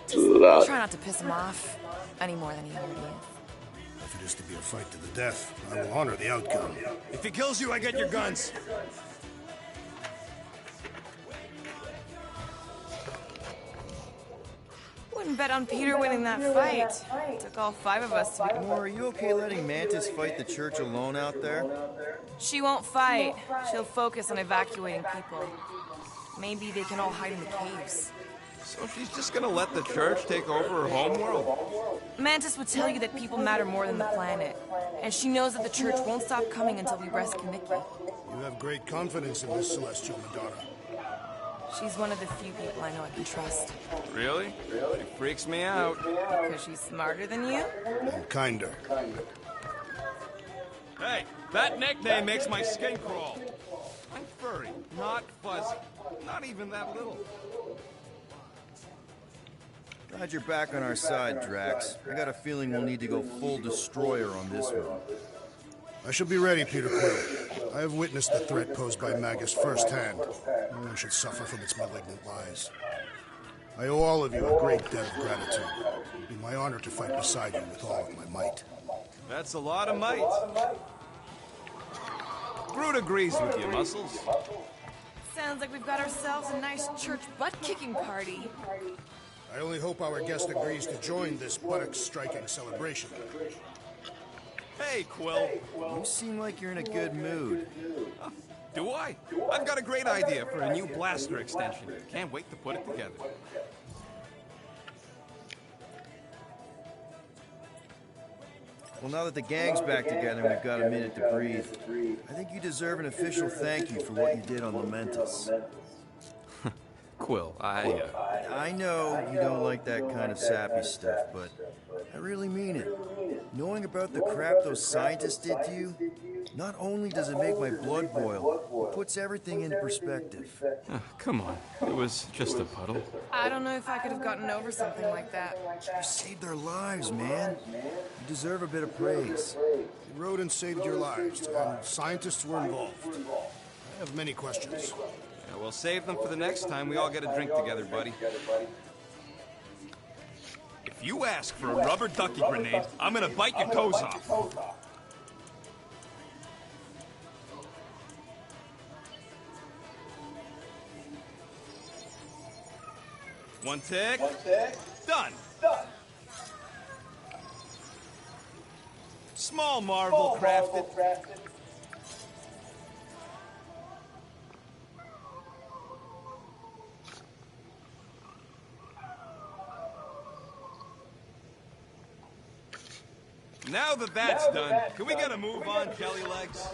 Just try not to piss him off any more than he already is. If it is to be a fight to the death, I will honor the outcome. If he kills you, I get your guns. Wouldn't bet on Peter winning that fight. Took all 5 of us to be... Are you okay letting Mantis fight the church alone out there? She won't fight. She'll focus on evacuating people. Maybe they can all hide in the caves. So she's just gonna let the church take over her homeworld? Mantis would tell you that people matter more than the planet. And she knows that the church won't stop coming until we rescue Nikki. You have great confidence in this celestial Madonna. She's one of the few people I know I can trust. Really? She freaks me out. Because she's smarter than you? And kinder. Hey, that nickname makes my skin crawl. I'm furry, not fuzzy. Not even that little. Glad you're back on our side, Drax. I got a feeling we'll need to go full destroyer on this one. I shall be ready, Peter Quill. I have witnessed the threat posed by Magus firsthand. No one should suffer from its malignant lies. I owe all of you a great debt of gratitude. It'd be my honor to fight beside you with all of my might. That's a lot of might. Groot agrees with you, Muscles. Sounds like we've got ourselves a nice church butt-kicking party. I only hope our guest agrees to join this buttock-striking celebration. Hey, Quill. You seem like you're in a good mood. Do I? I've got a great idea for a new blaster extension. Can't wait to put it together. Well, now that the gang's back together and we've got a minute to breathe, I think you deserve an official thank you for what you did on Lamentus. Quill, I know you don't like that kind of sappy stuff, but I really mean it. Knowing about the crap those scientists did to you, not only does it make my blood boil, it puts everything into perspective. Come on. It was just a puddle. I don't know if I could have gotten over something like that. You saved their lives, man. You deserve a bit of praise. You rode and saved your lives, and scientists were involved. I have many questions. Yeah, we'll save them for the next time we all get a drink together, buddy. If you ask for a rubber ducky grenade, I'm gonna bite your toes off. One tick. Done. Small marvel crafted. Now that that's done, can we get a move on, Jelly Legs?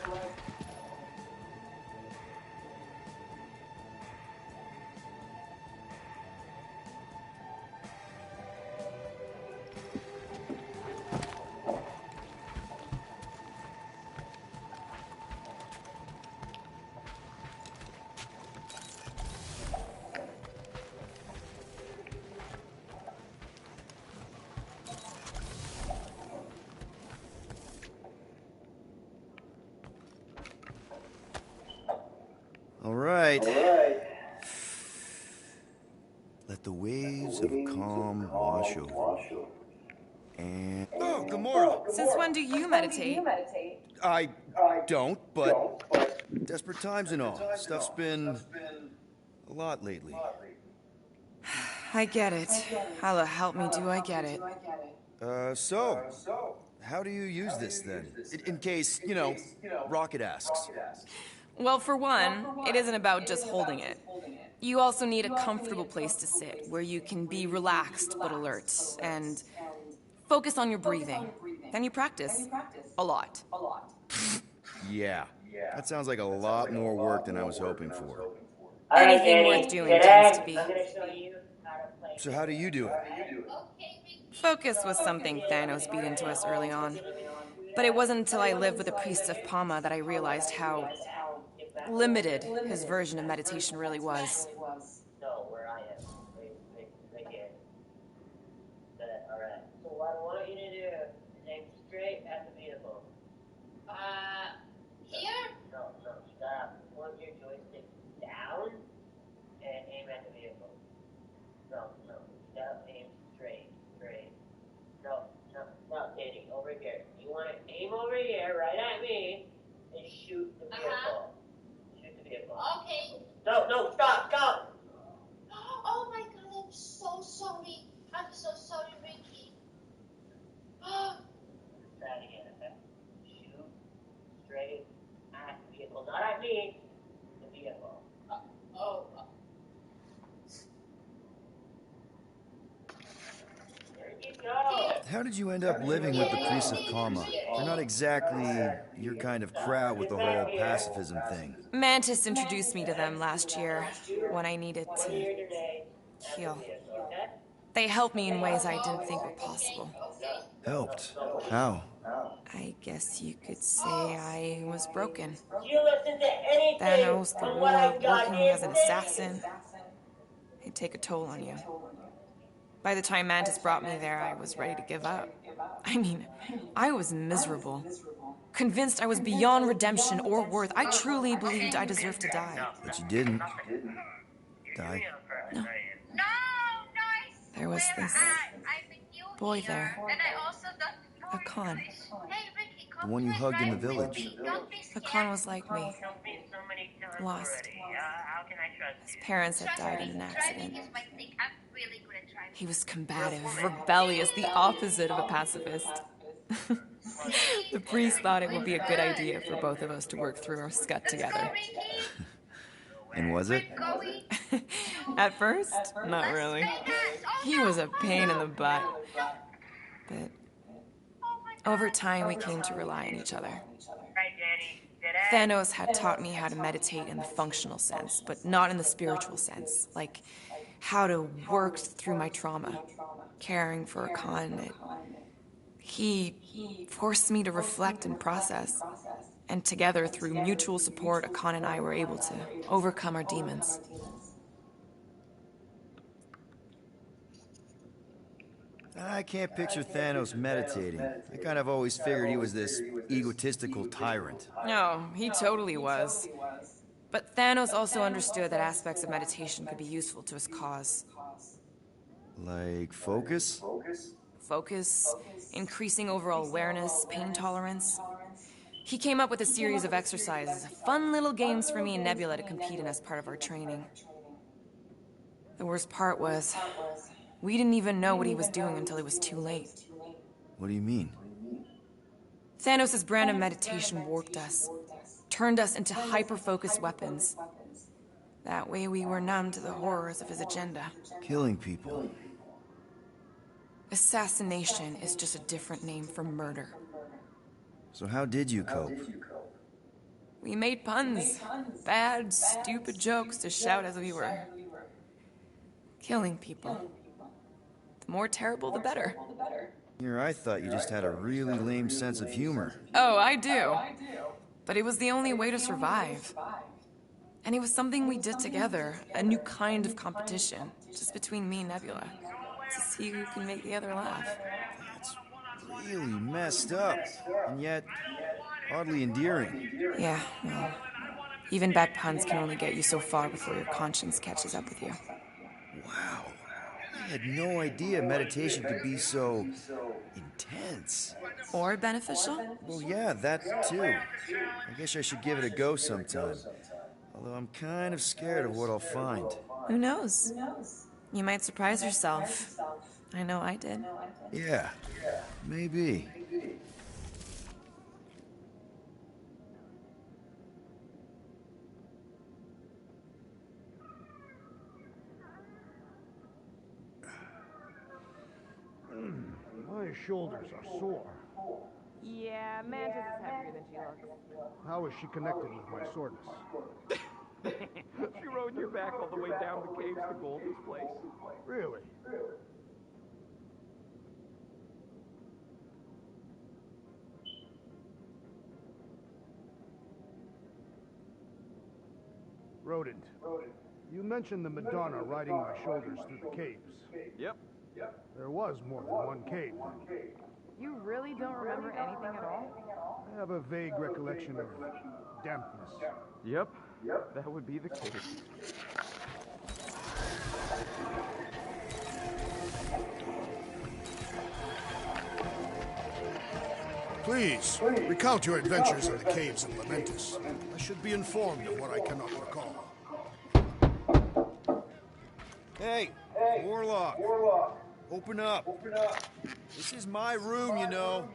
All right. Let the waves of calm wash over. And... Oh, Gamora! Since when do you meditate? I don't, but desperate times and all. Stuff's been a lot lately. I get it. How the help me do I get it? So, how do you use this then? In case, Rocket asks. Well, for one, it isn't about just holding it. You also need a comfortable place to sit, where you can be relaxed but alert, and focus on your breathing. Then you practice. A lot. Yeah. That sounds like a lot more work than I was hoping for. Anything worth doing tends to be. So how do you do it? Focus was something Thanos beat into us early on. But it wasn't until I lived with the priests of Pama that I realized how limited his version of meditation really was. No, where I am. Right here. Alright. So what I want you to do is aim straight at the vehicle. Here? No, stop. Point your joystick down and aim at the vehicle. No. Stop, aim straight. No, Danny, over here. You want to aim over here, right at me, and shoot the vehicle. Okay. No, stop! Oh my god, I'm so sorry. I'm so sorry, Ricky. Try it again, okay? Shoot straight at the vehicle. Not at me, the vehicle. There you go. How did you end up living with the priests of Kama? They're not exactly your kind of crowd with the whole pacifism thing. Mantis introduced me to them last year when I needed to heal. They helped me in ways I didn't think were possible. Helped? How? I guess you could say I was broken. You listen to anything Thanos, the on war, what I working goddamn as an say. assassin. It'd take a toll on you. By the time Mantis brought me there, I was ready to give up. I mean, I was miserable. Convinced I was beyond redemption or worth. I truly believed I deserved to die. But you didn't. Die. No. No, There was this boy there. A con. The one you hugged in the village. A con was like me. Lost. His parents had died in an accident. He was combative, rebellious, the opposite of a pacifist. The priest thought it would be a good idea for both of us to work through our scut together. And was it? At first, not really. He was a pain in the butt. But over time, we came to rely on each other. Thanos had taught me how to meditate in the functional sense, but not in the spiritual sense. Like how to work through my trauma, caring for a con. He forced me to reflect and process. And together, through mutual support, Akan and I were able to overcome our demons. I can't picture Thanos meditating. I kind of always figured he was this egotistical tyrant. No, he totally was. But Thanos also understood that aspects of meditation could be useful to his cause. Like focus? Focus, increasing overall awareness, pain tolerance. He came up with a series of exercises, fun little games for me and Nebula to compete in as part of our training. The worst part was, we didn't even know what he was doing until it was too late. What do you mean? Thanos' brand of meditation warped us, turned us into hyper-focused weapons. That way we were numb to the horrors of his agenda. Killing people. Assassination is just a different name for murder. So how did you cope? We made puns. Bad, stupid jokes to shout as we were killing people. The more terrible, the better. Here, I thought you just had a really lame sense of humor. Oh, I do. But it was the only way to survive. And it was something we did together, a new kind of competition, just between me and Nebula, to see who can make the other laugh. That's really messed up, and yet oddly endearing. Yeah, well, even bad puns can only get you so far before your conscience catches up with you. Wow. I had no idea meditation could be so intense. Or beneficial? Well, yeah, that too. I guess I should give it a go sometime. Although I'm kind of scared of what I'll find. Who knows? You might surprise yourself. I know I did. Yeah, maybe. My shoulders are sore. Yeah, Mantis is heavier than she looks. How is she connected with my soreness? She rode your back all the way down the caves to Goldie's place. Really? Rodent, you mentioned the Madonna riding my shoulders through the caves. Yep. There was more than one cave then. You really don't remember anything at all? I have a vague recollection of dampness. Yep. That would be the case. Please, recount your adventures in the caves of Lamentus. I should be informed of what I cannot recall. Hey, Warlock. Open up. This is my room, you know.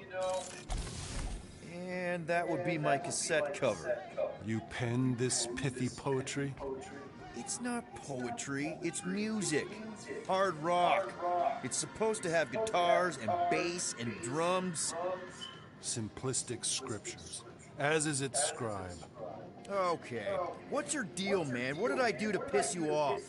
And that would be my cassette cover. You penned this pithy poetry? It's not poetry, it's music. Hard rock. It's supposed to have guitars and bass and drums. Simplistic scriptures, as is its scribe. Okay, what's your deal, man? What did I do to piss you off?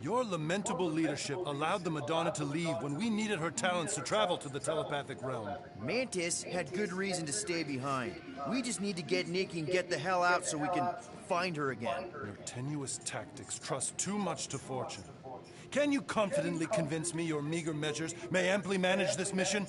Your lamentable leadership allowed the Madonna to leave when we needed her talents to travel to the telepathic realm. Mantis had good reason to stay behind. We just need to get Nikki and get the hell out so we can find her again. Your tenuous tactics trust too much to fortune. Can you confidently convince me your meager measures may amply manage this mission?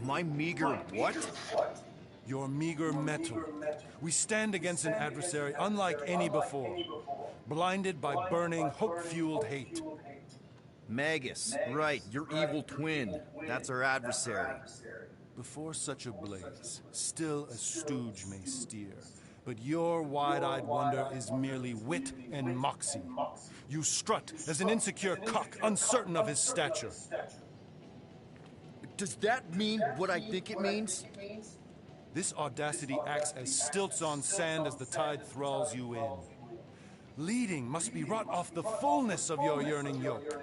My meager what? Your meager metal. We stand against an adversary unlike any before, blinded by burning, hope-fueled hate. Magus, right, your evil twin. That's our adversary. Before such a blaze, still a stooge may steer, but your wide-eyed wonder is merely wit and moxie. You strut as an insecure cock, uncertain of his stature. Does that mean what I think it means? This audacity acts as stilts on sand as the tide thralls you in. Leading must be wrought off the fullness of your yearning yoke.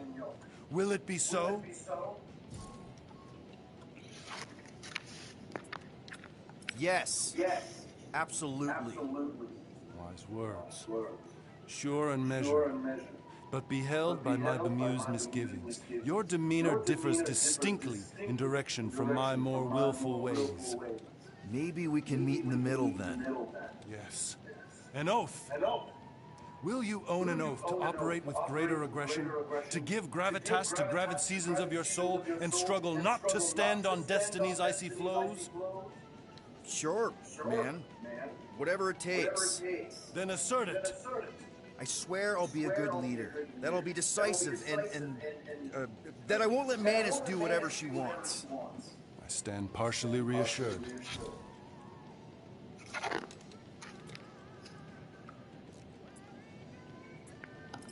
Will it be so? Yes. Absolutely. Wise words. Sure and measured. But beheld by my bemused misgivings, your demeanor differs distinctly in direction from my more willful ways. Maybe we can meet in the middle then. Yes. An oath. Will you own an oath to operate with greater aggression, to give gravitas to gravid seasons of your soul, and struggle not to stand on destiny's icy flows? Sure, man. Whatever it takes. Then assert it. I swear I'll be a good leader. That I'll be decisive and that I won't let Manus do whatever she wants. I stand partially reassured.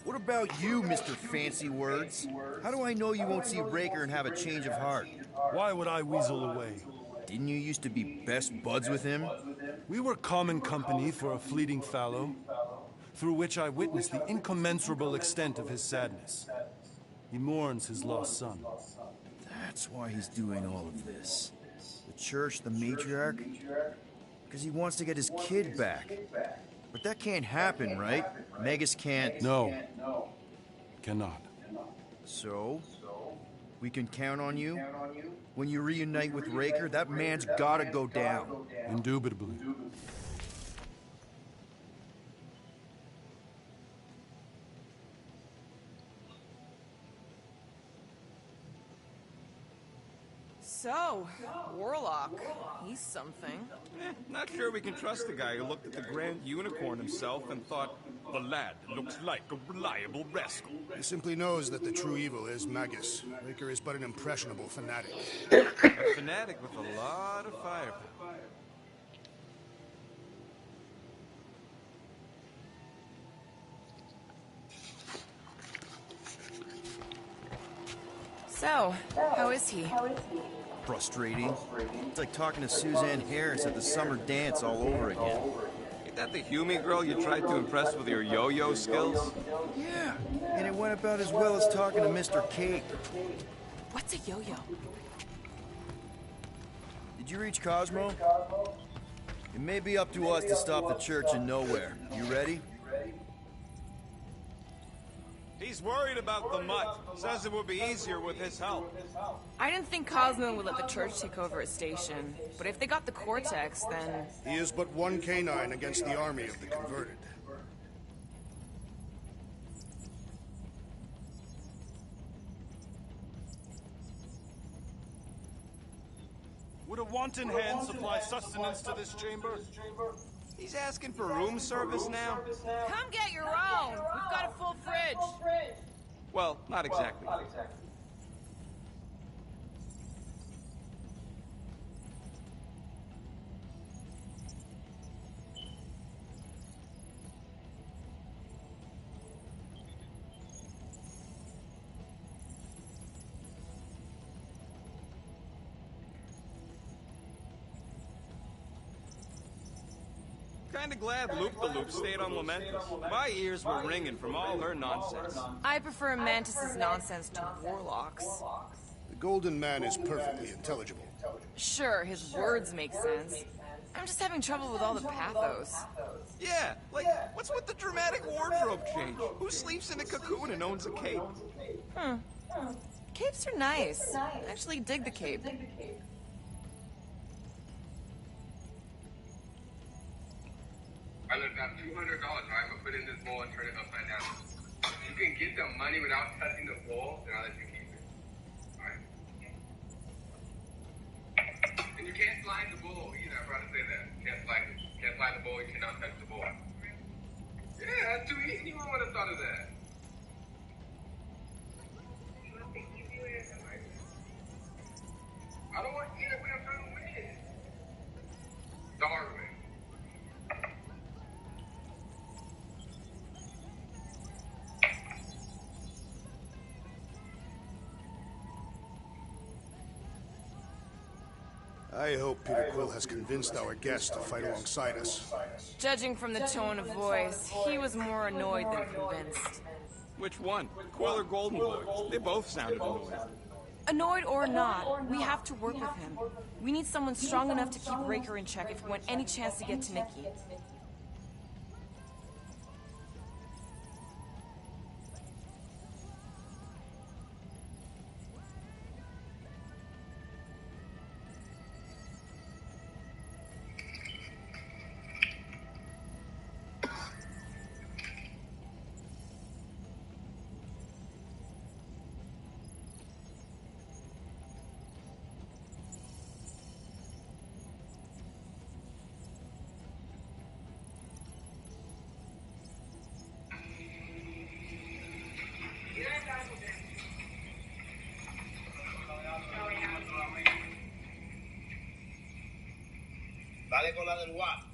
What about you, Mr. Fancy Words? How do I know you won't see Raker and have a change of heart? Why would I weasel away? Didn't you used to be best buds with him? We were common company for a fleeting fallow, through which I witnessed the incommensurable extent of his sadness. He mourns his lost son. That's why he's doing all of this. The church, the matriarch? Because he wants to get his kid back. But that can't happen, right? Magus can't... No. Cannot. So? We can count on you? When you reunite with Raker, that man's gotta go down. Indubitably. So, Warlock, he's something. Not sure we can trust the guy who looked at the Grand Unicorn himself and thought, the lad looks like a reliable rascal. He simply knows that the true evil is Magus. Raker is but an impressionable fanatic. A fanatic with a lot of firepower. So, how is he? Frustrating. It's like talking to Suzanne Harris at the summer dance all over again. Ain't that the Hume girl you tried to impress with your yo-yo skills? Yeah, and it went about as well as talking to Mr. Cape. What's a yo-yo? Did you reach Cosmo? It may be up to us to stop the church in nowhere. You ready? He's worried about the mutt. Says it would be easier with his help. I didn't think Cosmo would let the church take over his station, but if they got the Cortex, then... He is but one canine against the army of the converted. Would a wanton hand supply sustenance to this chamber? He's asking for room service now? Come get your own! We've got a full fridge! Well, not exactly. Kinda glad Loop-the-Loop stayed on Lamentus. My ears were ringing from all her nonsense. I prefer Mantis's nonsense to Warlock's. The Golden Man is perfectly intelligible. Sure, his words make sense. I'm just having trouble with all the pathos. Yeah, like, what's with the dramatic wardrobe change? Who sleeps in a cocoon and owns a cape? Capes are nice. I actually dig the cape. I left out $200, right? I'm gonna put it in this bowl and turn it upside down. If you can get the money without touching the bowl, then I'll let you keep it. Alright? slide the ball either. I forgot to say that. Can't slide it. Can't slide the ball. You cannot touch the ball. Yeah, that's too easy. Anyone would have thought of that. I don't want either way. I'm trying to win. The hard way. I hope Peter Quill has convinced our guest to fight alongside us. Judging from the tone of voice, he was more annoyed than convinced. Which one? Quill or Golden Boy? They both sounded annoyed. Annoyed or not, we have to work with him. We need someone strong enough to keep Raker in check if we want any chance to get to Nikki. Dale con la del WAP.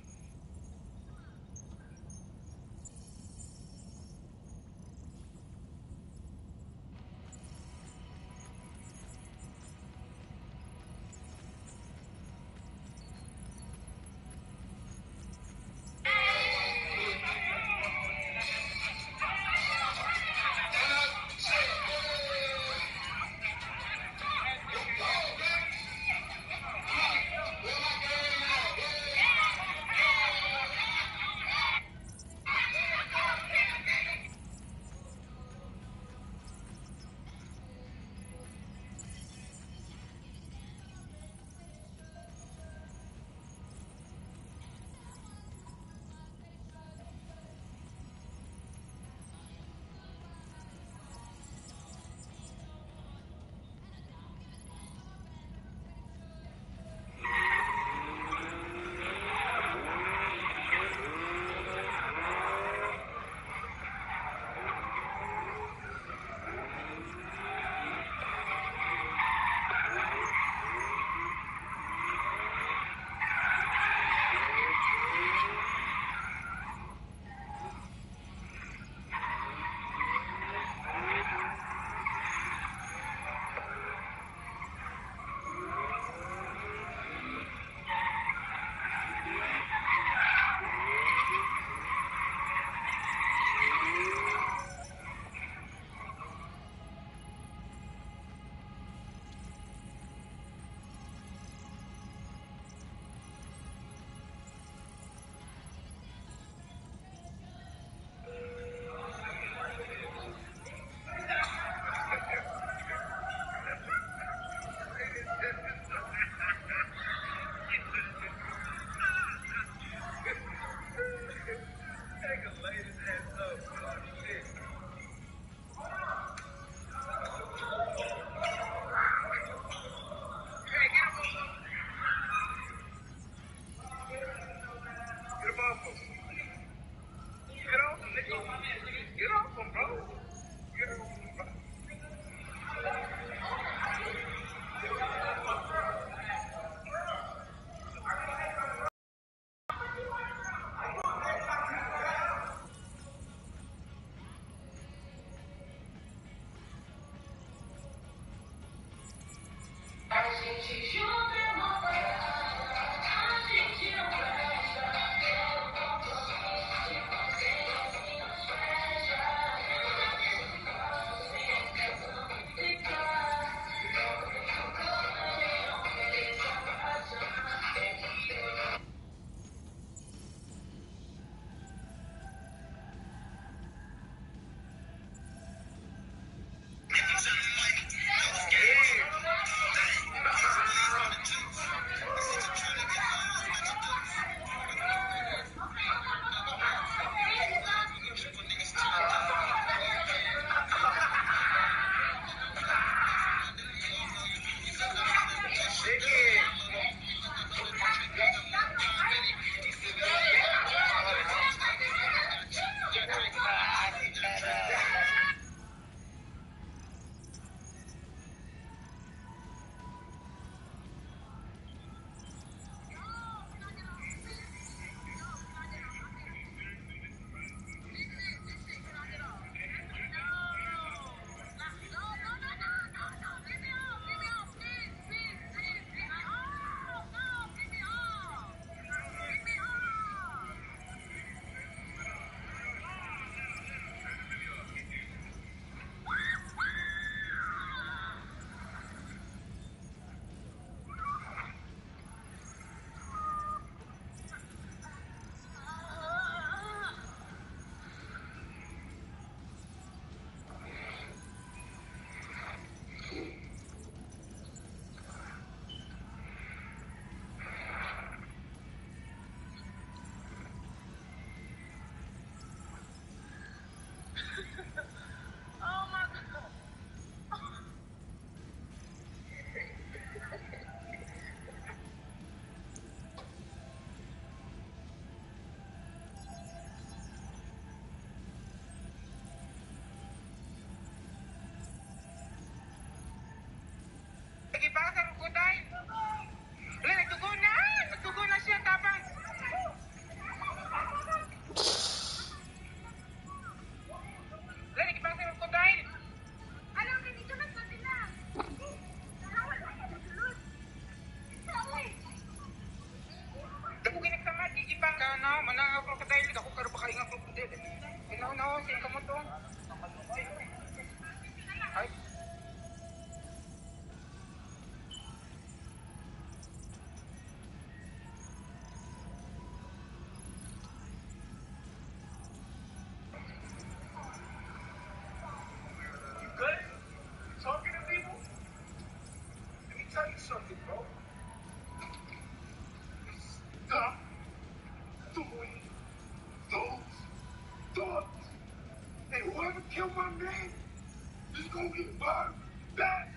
gonna get burned back.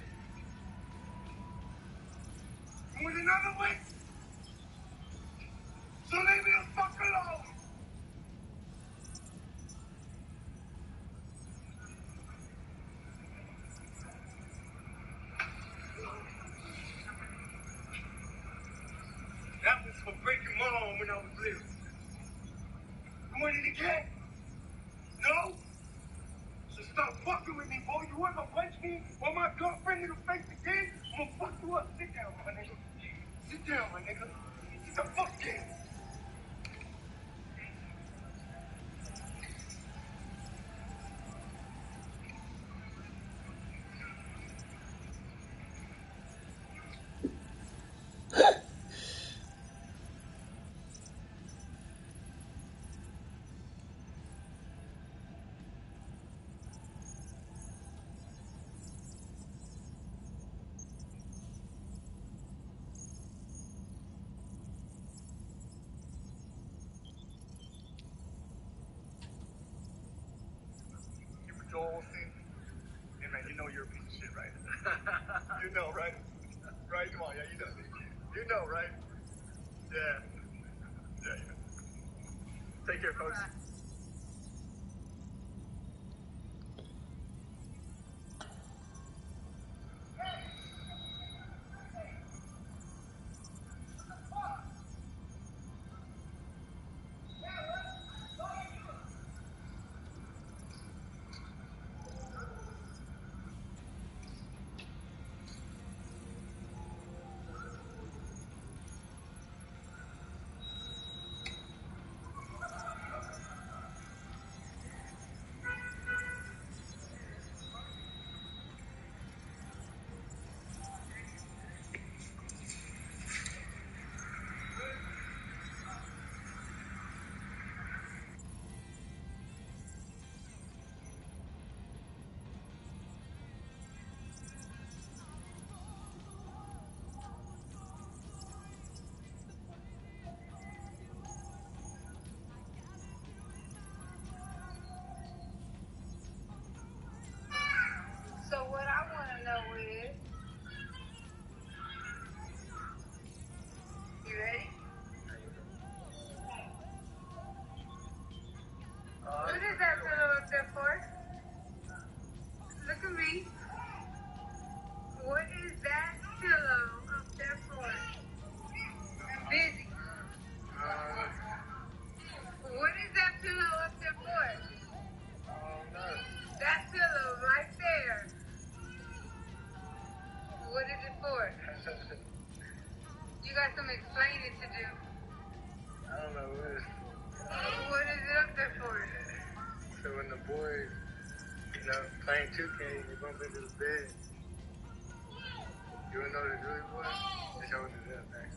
You want another one? So leave me the fuck alone. That was for breaking my arm when I was little. You want it again? No? So stop fucking with me, boy. You ever punch me or my girlfriend in the face again, I'm gonna fuck you up. Sit down, my nigga. Sit down, my nigga. It's a fuck game. Joel thing. Hey man, you know you're a piece of shit, right? You know, right? Right? Come on, yeah, you know. You know, right? Yeah. Yeah, you know. Take care, folks. So what I want to know is, you ready? What is that pillow up there for? Look at me. What is that pillow up there for? I'm busy. What is that pillow up there for? That pillow right there. What is it for? You got some explaining to do. I don't know what it is. What is it up there for? So when the boys, playing 2K, you bump into the bed. You wanna know what it really was? That's how it is up, man.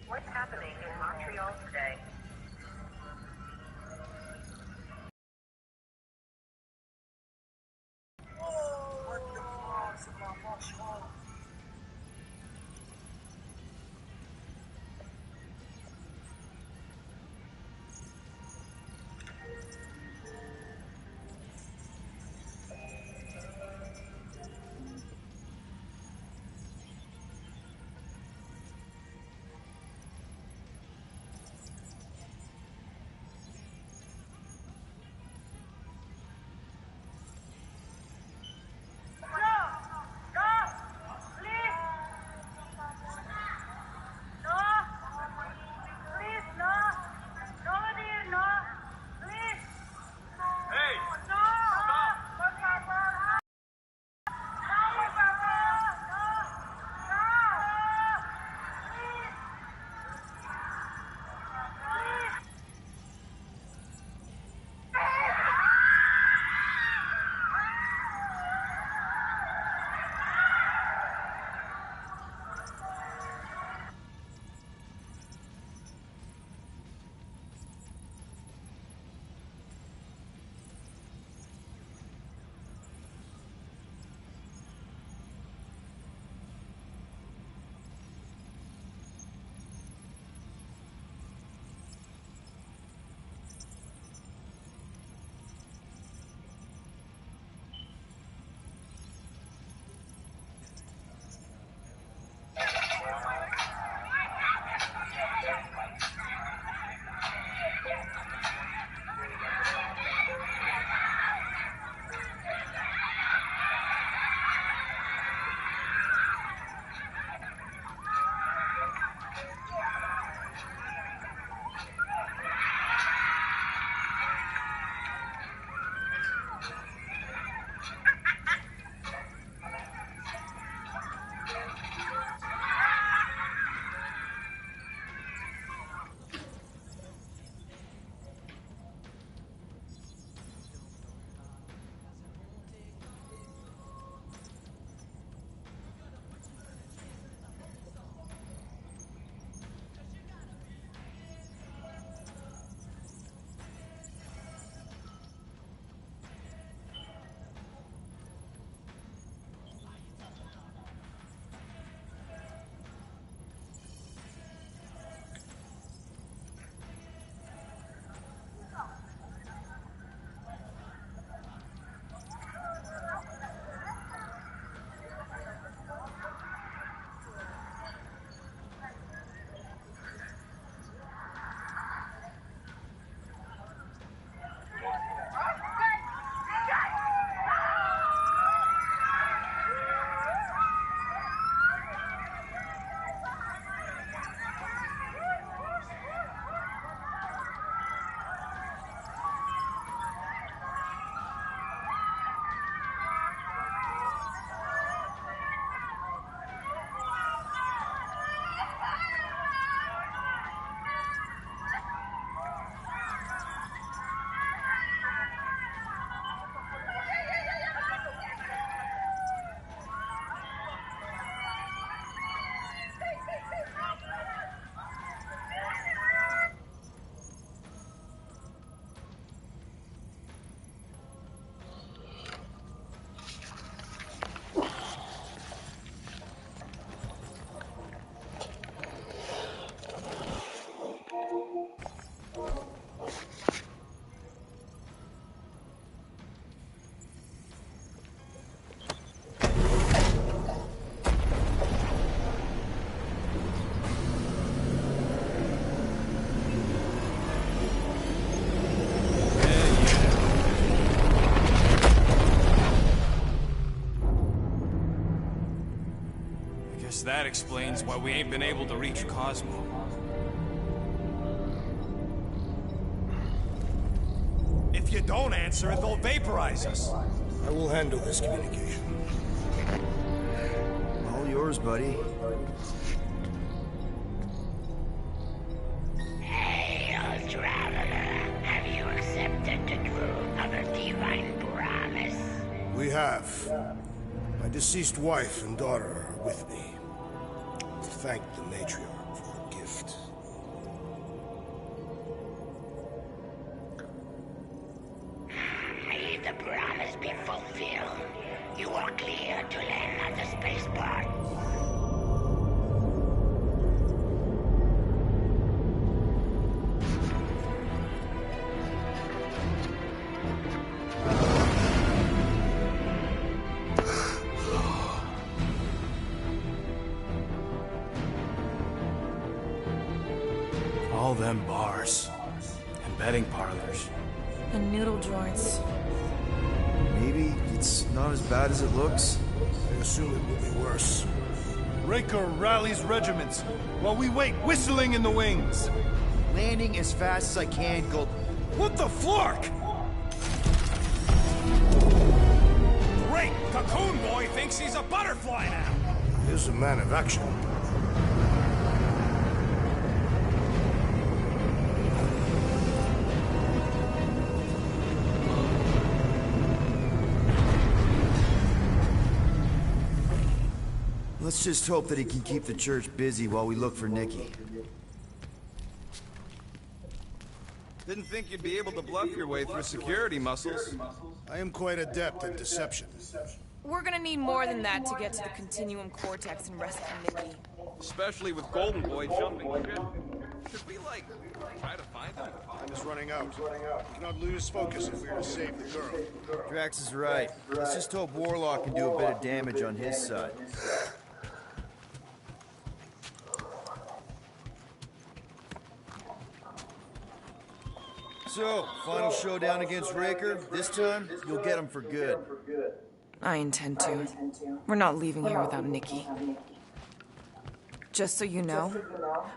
What's happening in Montreal today? that explains why we ain't been able to reach Cosmo. If you don't answer it, they'll vaporize us. I will handle this communication. All yours, buddy. Hail, traveler. Have you accepted the truth of a divine promise? We have. My deceased wife and daughter are with me. To thank the matriarch for her gift. May the promise be fulfilled. You are clear to land at the spaceport. All them bars and betting parlors. And noodle joints. Maybe it's not as bad as it looks. I assume it will be worse. Raker rallies regiments while we wait whistling in the wings. Landing as fast as I can, Gold. What the flark? Great! Cocoon Boy thinks he's a butterfly now! He's a man of action. Let's just hope that he can keep the church busy while we look for Nikki. Didn't think you'd be able to bluff your way through security muscles. I am quite adept at deception. We're gonna need more than that to get to the Continuum Cortex and rescue Nikki. Especially with Golden Boy jumping ship. Should we, like, try to find him? Time is running out. We cannot lose focus if we are to save the girl. Drax is right. Let's just hope Warlock can do a bit of damage on his side. So, final showdown against Raker. This time, you'll get him for good. I intend to. We're not leaving here without Nikki. Just so you know,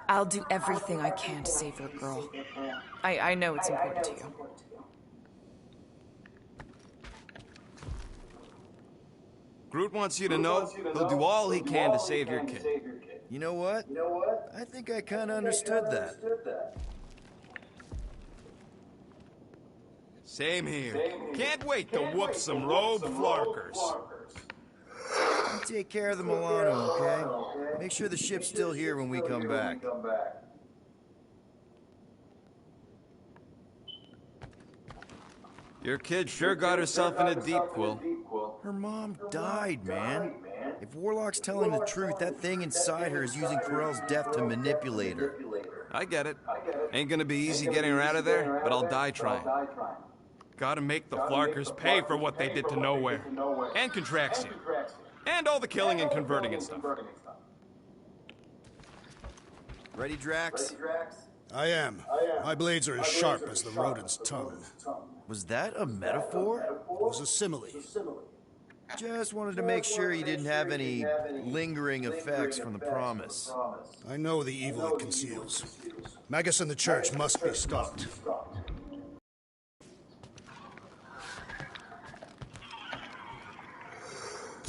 I'll do everything I can to save your girl. I know it's important to you. Groot wants you to know he'll do all he can to save your kid. You know what? I think I kind of understood that. Same here. Can't wait to whoop some rogue flarkers. You take care of the Milano, okay? Make sure the ship's still here when we come back. Your kid sure got herself in a deep, Quill. Her mom died, man. If Warlock's telling the truth, that thing inside her is using Corell's death to manipulate her. I get it. Ain't gonna be easy getting her out of there, but I'll die trying. Gotta make the flarkers pay for what they did to Nowhere. And Contraxion. And all the killing and converting and stuff. Ready, Drax? I am. My blades are as sharp as the rodent's tongue. Was that a metaphor? It was a simile. Just wanted to make sure you didn't have any lingering effects from the promise. I know the evil it conceals. Magus and the church must be stopped.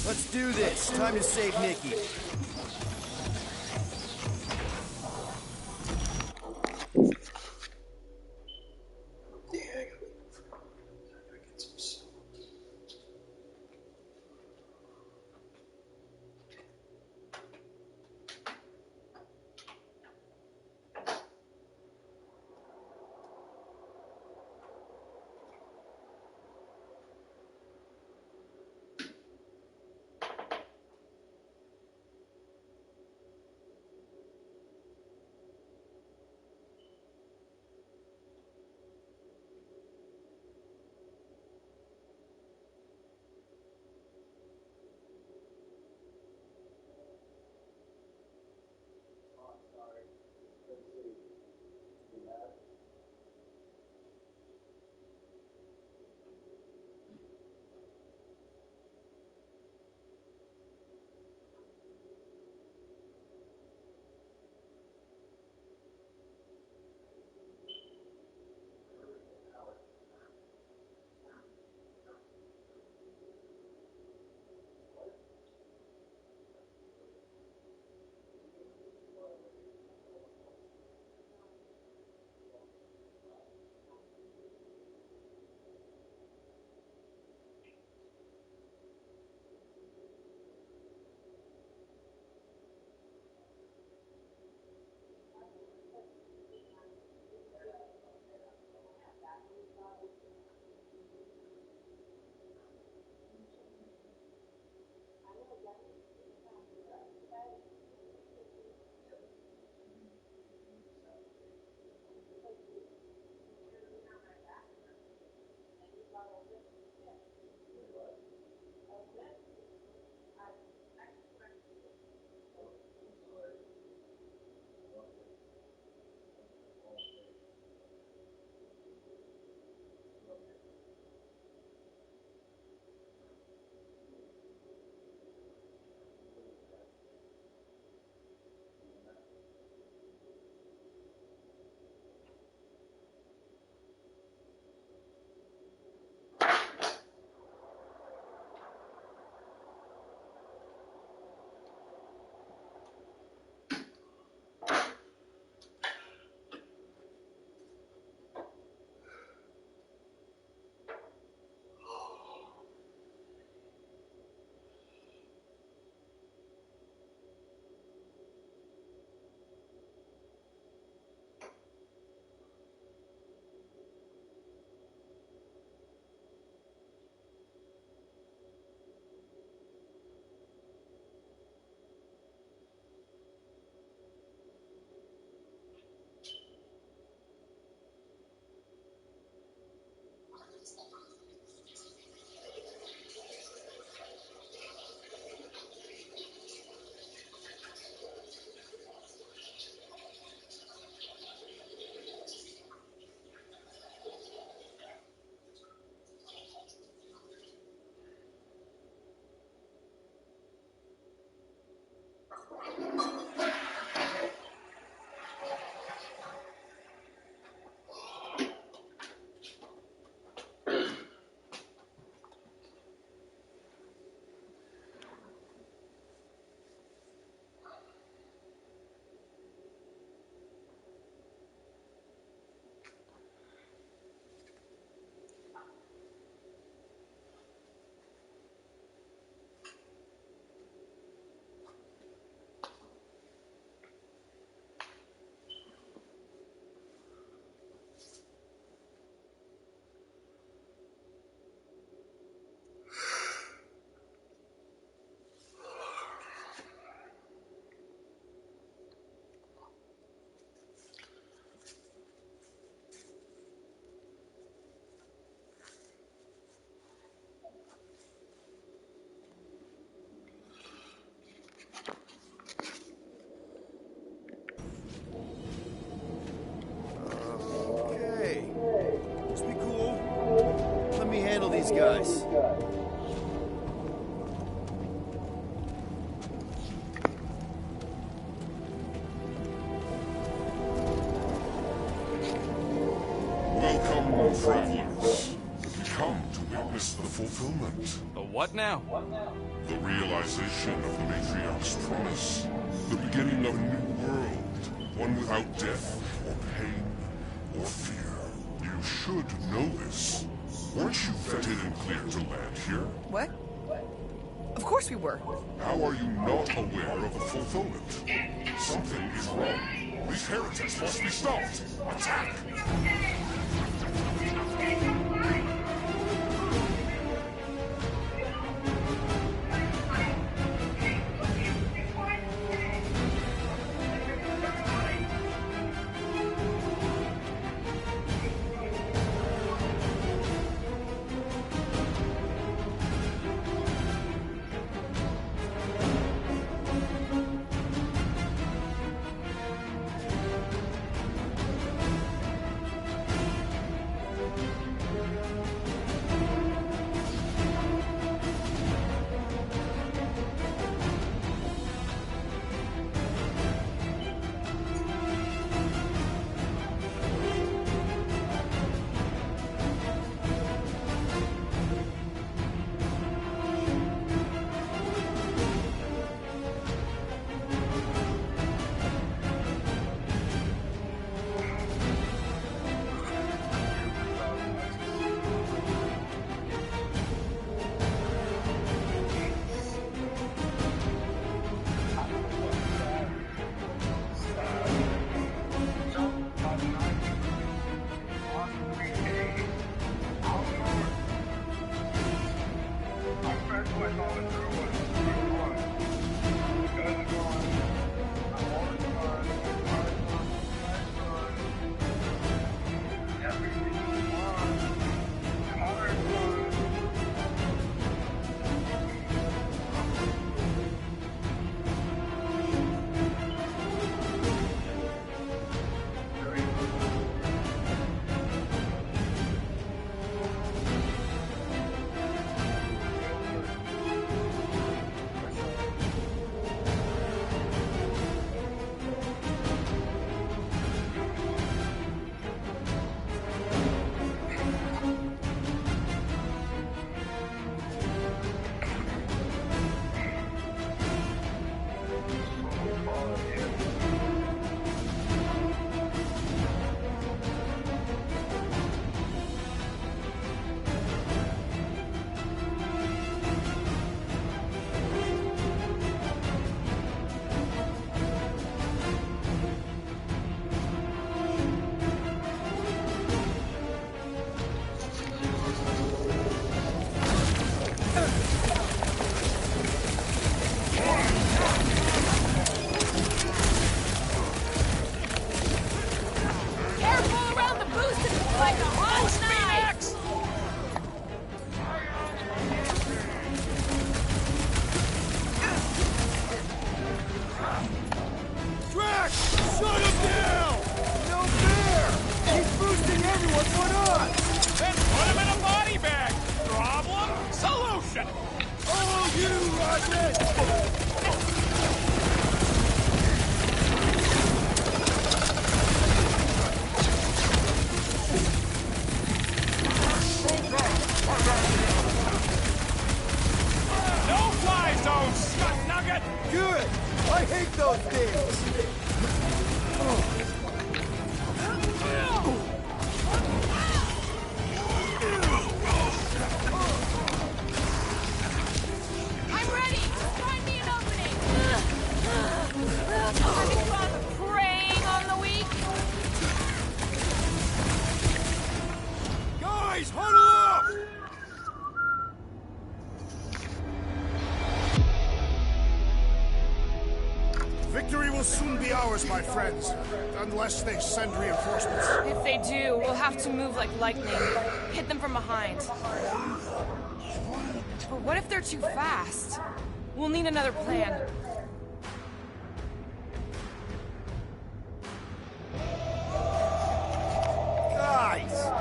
Let's do this. Time to save Nikki. these guys? Welcome, travelers. We come to witness the fulfillment. The what now? The realization of the Matriarch's promise. The beginning of a new world. One without death, or pain, or fear. You should know this. Weren't you vetted and cleared to land here? What? Of course we were. How are you not aware of the fulfillment? Something is wrong. These heretics must be stopped. Attack! My friends, unless they send reinforcements. If they do, we'll have to move like lightning. Hit them from behind. But what if they're too fast? We'll need another plan. Guys!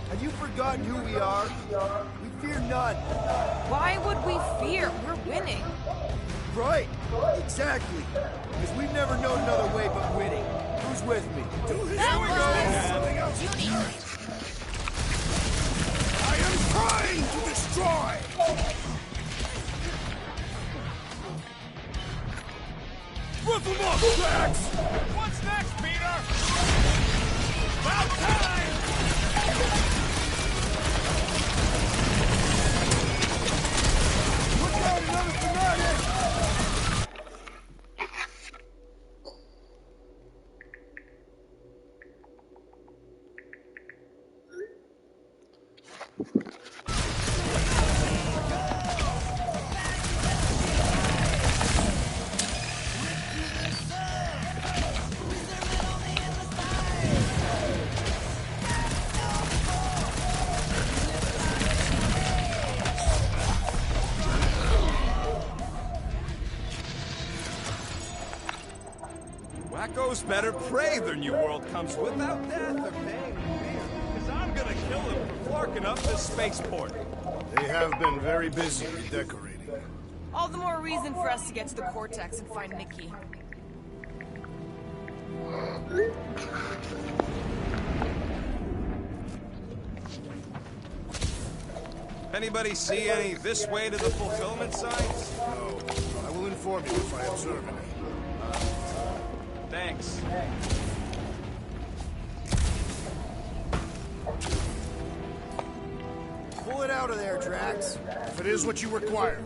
Have you forgotten who we are? We've fear none. Why would we fear? We're winning. Right, exactly. Because we've never known another way but winning. Who's with me? Here we go! Something else is hurt. I am trying to destroy! Rip them up, Drax! What's next, Peter? About time! Look out, another fanatic! Wackos better pray their new world comes without death or pain or fear. Because I'm gonna kill them for flarking up this spaceport. They have been very busy redecorating. All the more reason for us to get to the Cortex and find Nikki. Anybody see any this way to the fulfillment signs? No. I will inform you if I observe any. Thanks. Pull it out of there, Drax. If it is what you require.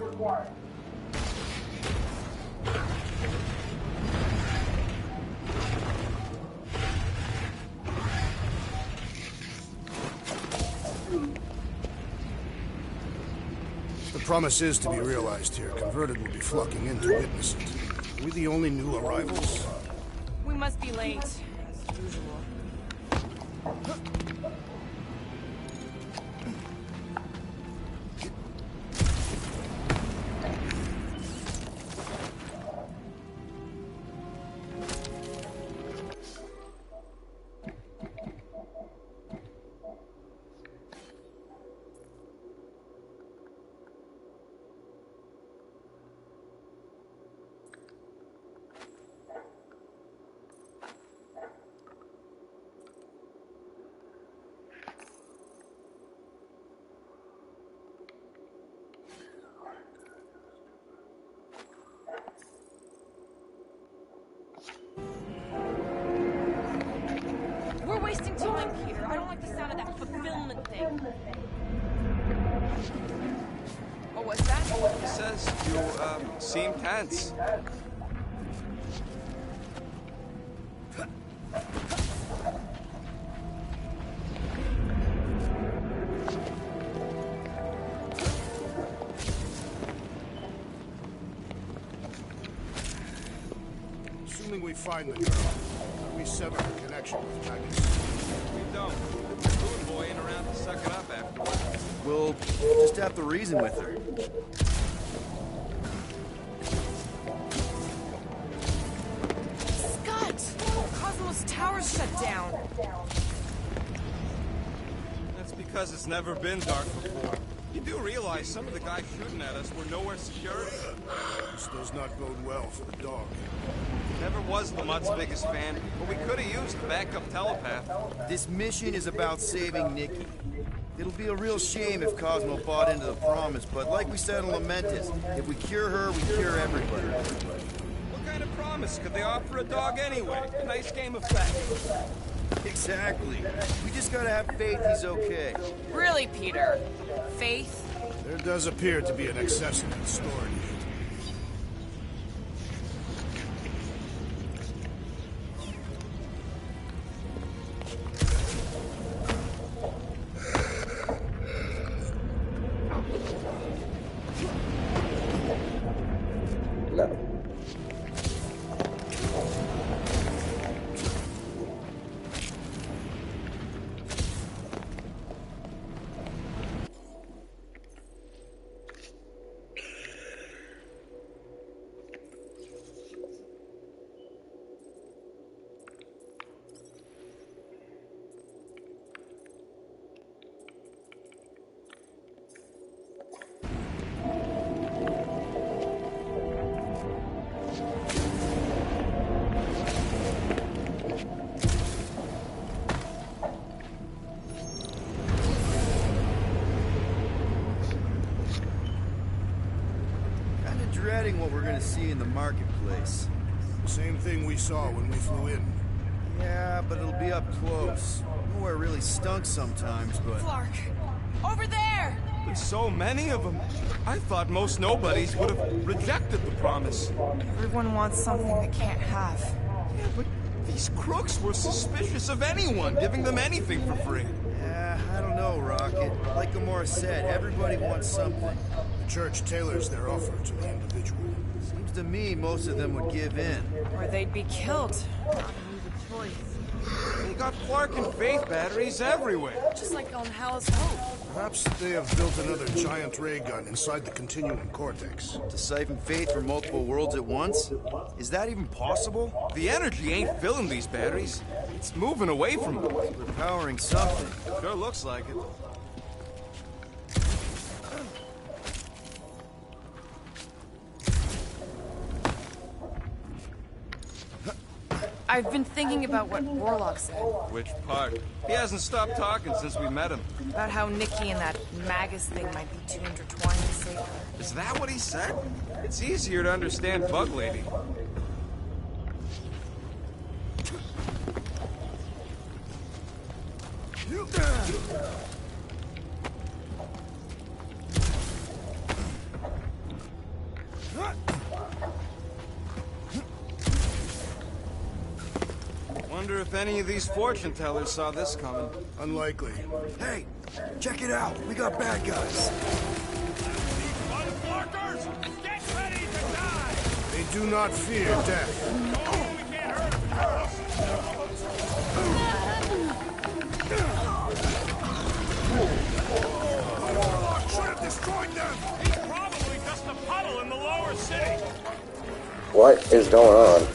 The promise is to be realized here. Converted will be flocking in to witness it. Are we the only new arrivals? We must be late, as usual. We're wasting time, Peter. I don't like the sound of that fulfillment thing. What was that? He says you, seem tense. Assuming we find the girl, we sever her connection with Magnus. We don't. Moon Boy ain't around to suck it up afterward. We'll just have to reason with her. Scott! Cosmos Tower's shut down. That's because it's never been dark before. You do realize some of the guys shooting at us were nowhere secure? This does not bode well for the dog. Never was the Mutt's biggest fan, but we could have used the backup telepath. This mission is about saving Nikki. It'll be a real shame if Cosmo bought into the promise, but like we said in Lamentus, if we cure her, we cure everybody. What kind of promise could they offer a dog anyway? A nice game of fetch. Exactly. We just gotta have faith he's okay. Really, Peter? Faith? There does appear to be an excess of stored heat. wondering what we're gonna see in the marketplace. Same thing we saw when we flew in. Yeah, but it'll be up close. Nowhere really stunk sometimes, but... Clark! Over there! There's so many of them. I thought most nobodies would have rejected the promise. Everyone wants something they can't have. Yeah, but these crooks were suspicious of anyone giving them anything for free. Yeah, I don't know, Rocket. Like Gamora said, everybody wants something. The church tailors their offer to the individual. Seems to me most of them would give in. Or they'd be killed. Not a choice. You got Clark and Faith batteries everywhere. Just like on Howl's Hope. Perhaps they have built another giant ray gun inside the continuum cortex. To siphon Faith from multiple worlds at once? Is that even possible? The energy ain't filling these batteries. It's moving away from them. We're powering something. Sure looks like it. I've been thinking about what Warlock said. Which part? He hasn't stopped talking since we met him. About how Nikki and that Magus thing might be too intertwined to save her. Is that what he said? It's easier to understand Bug Lady. Wonder if any of these fortune tellers saw this coming. Unlikely. Hey, check it out. We got bad guys. Motherfuckers! Get ready to die! They do not fear death. We can't hurt Warlock should have destroyed them! He's probably just a puddle in the lower city. What is going on?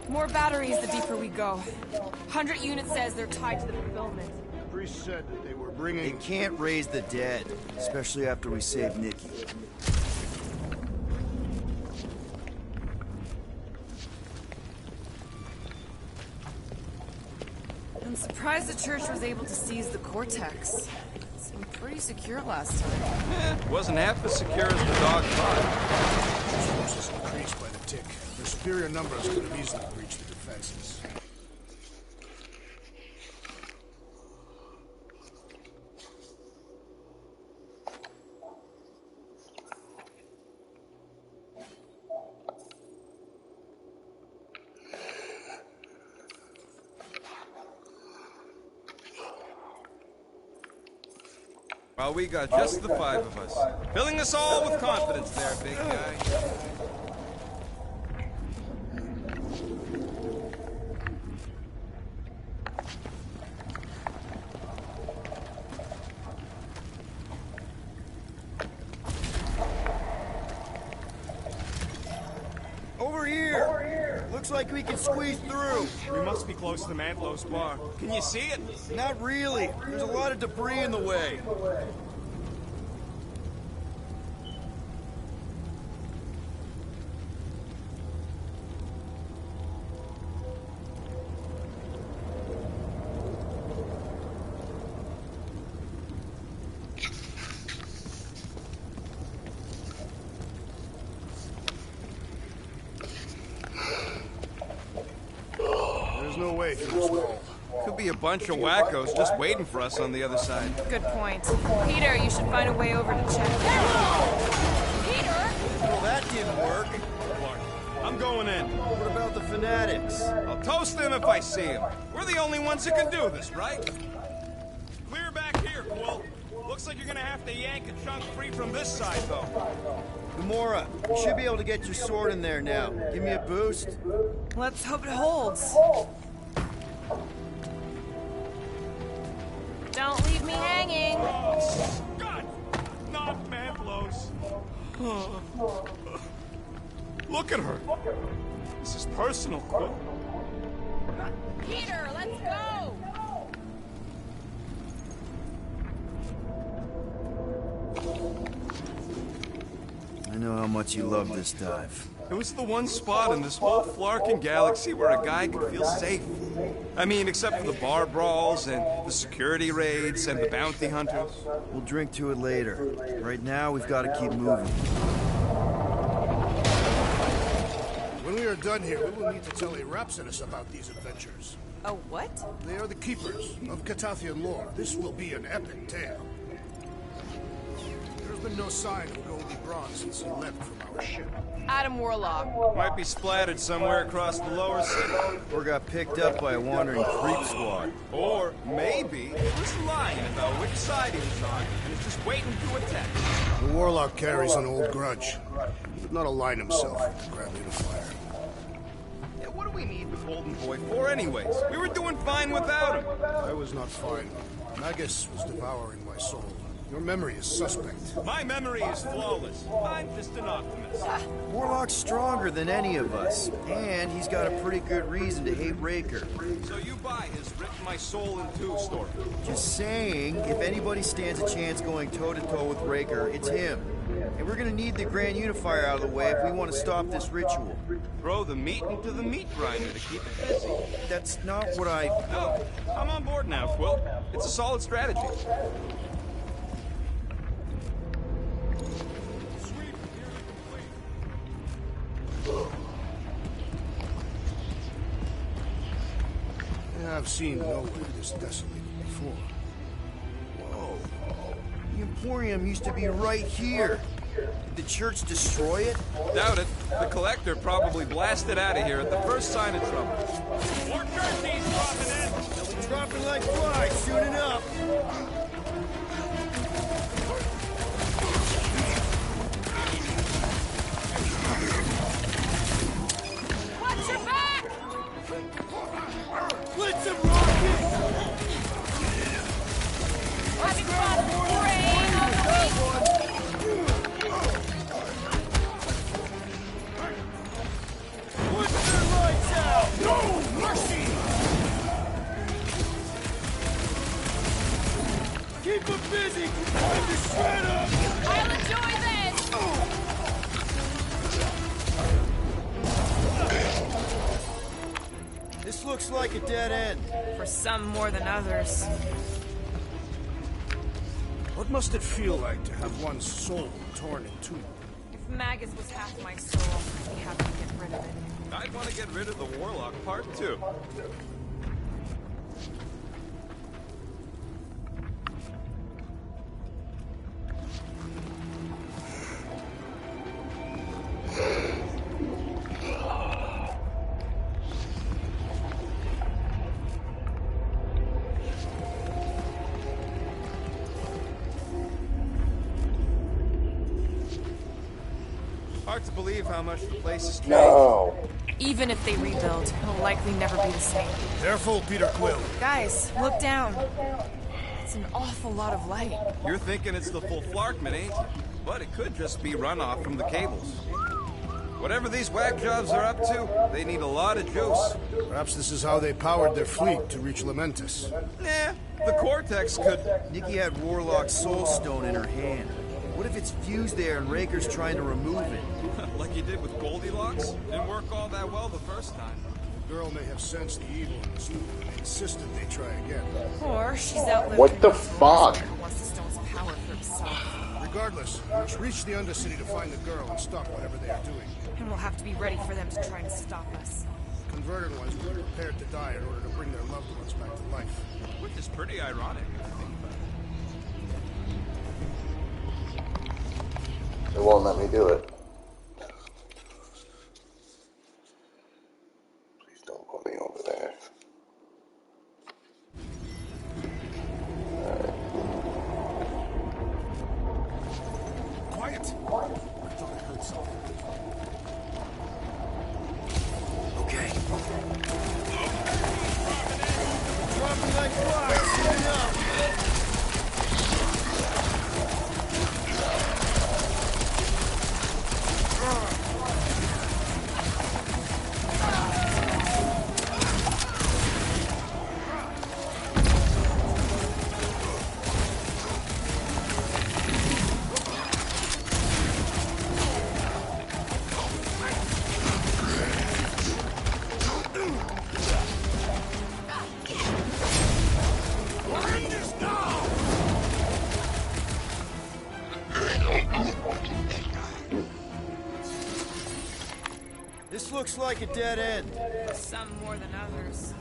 More batteries the deeper we go. 100 units says they're tied to the fulfillment. The priest said that they were bringing... They can't raise the dead, especially after we save Nikki. I'm surprised the church was able to seize the cortex. It seemed pretty secure last time. Wasn't half as secure as the dog thought. Forces increased by the tick. Their superior numbers could have easily breached the defenses. Well, we got just the 5 of us. Filling us all with confidence there, big guy. Over here! Looks like we can squeeze through. We must be close to Mantlow's bar. Can you see it? Not really. There's a lot of debris in the way. There's no way through this wall. Could be a bunch of wackos just waiting for us on the other side. Good point. Peter, you should find a way over to check. Peter! Well, that didn't work. Clark, I'm going in. What about the fanatics? I'll toast them if I see them. We're the only ones who can do this, right? Clear back here, Quill. Looks like you're gonna have to yank a chunk free from this side, though. Gamora, you should be able to get your sword in there now. Give me a boost. Let's hope it holds. Don't leave me hanging. God! Not Mantlow's. Look at her. This is personal, Quill. Peter, let's go! I know how much you love this dive. It was the one spot in this whole Flarkin galaxy where a guy could feel safe. I mean, except for the bar brawls and the security raids and the bounty hunters. We'll drink to it later. Right now, we've got to keep moving. When we are done here, we will need to tell a Rhapsodus about these adventures. A what? They are the keepers of Catathian lore. This will be an epic tale. There's been no sign of Goldie Braun since he left from our ship. Adam Warlock. Might be splattered somewhere across the lower city. Or got picked up by a wandering creep squad. Or maybe he was lying about which side he was on and is just waiting to attack. The Warlock carries an old grudge. He would not align himself with the Grand Unifier. Yeah, what do we need the Golden Boy for anyways? We were doing fine without him. I was not fine. Magus was devouring my soul. Your memory is suspect. My memory is flawless. I'm just an optimist. Warlock's stronger than any of us, and he's got a pretty good reason to hate Raker. So you buy his Rip My Soul in Two story? Just saying, if anybody stands a chance going toe-to-toe with Raker, it's him. And we're gonna need the Grand Unifier out of the way if we want to stop this ritual. Throw the meat into the meat grinder to keep it busy. That's not what I... No, I'm on board now, Quill. It's a solid strategy. I've seen nowhere this desolated before. Whoa. The Emporium used to be right here. Did the church destroy it? Doubt it. The Collector probably blasted out of here at the first sign of trouble. More jerseys dropping in! They'll be dropping like flies soon enough. Watch your back! Blitz him, Rocket! Having fun, rain on the week! Put their lights out! No mercy! Keep them busy! Time to shred them! I'll enjoy this! This looks like a dead end. For some more than others. What must it feel like to have one's soul torn in two? If Magus was half my soul, I'd be happy to get rid of it. I'd want to get rid of the Warlock part too. Hard to believe how much the place has changed. No. Even if they rebuild, it'll likely never be the same. Careful, Peter Quill. Guys, look down. It's an awful lot of light. You're thinking it's the full Flarkman, ain't you? But it could just be runoff from the cables. Whatever these whack jobs are up to, they need a lot of juice. Perhaps this is how they powered their fleet to reach Lamentus. Nah, the Cortex could... Nikki had Warlock's soul stone in her hand. What if it's fused there and Raker's trying to remove it? Like you did with Goldilocks? Didn't work all that well the first time. The girl may have sensed the evil in the stone and insisted they try again. Or she's outlived What the her fuck? and wants the stone's power for himself. Regardless, we must reach the Undercity to find the girl and stop whatever they are doing. And we'll have to be ready for them to try and stop us. Converted ones will be prepared to die in order to bring their loved ones back to life. Which is pretty ironic, if you think about it. They won't let me do it. Please don't put me over there. Quiet! I thought I heard something. Okay. Dropping like flies soon enough. This looks like a dead end. Some more than others.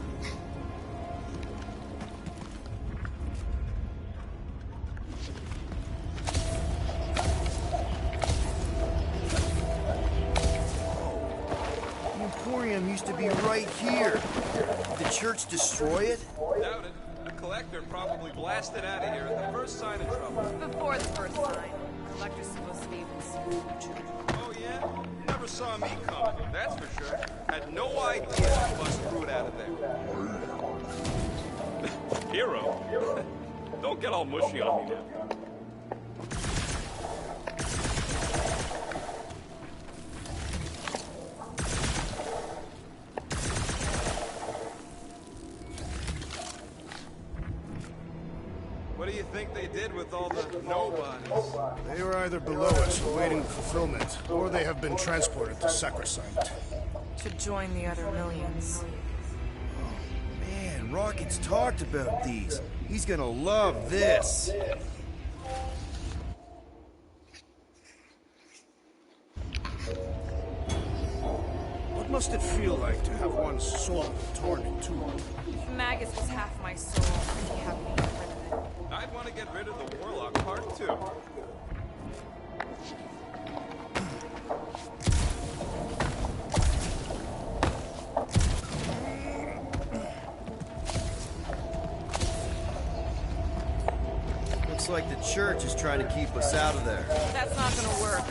The Emporium used to be right here. Did the church destroy it? Doubt it. The collector probably blasted out of here at the first sign of trouble. Before the first sign. The collector's supposed to be able to see the future. Oh, yeah? Never saw me coming, that's for sure. Had no idea I bust Groot out of there. Hero? Don't get all mushy on me now. What do you think they did with all the nobodies? They were either below us awaiting fulfillment, or they have been transported to Sacrosanct. To join the other millions. Man, Rocket's talked about these. He's gonna love this. What must it feel like to have one's soul torn in two? If Magus was half my soul, I'd be happy to get rid of it. I'd want to get rid of the Warlock part too. Looks like the church is trying to keep us out of there. That's not gonna work.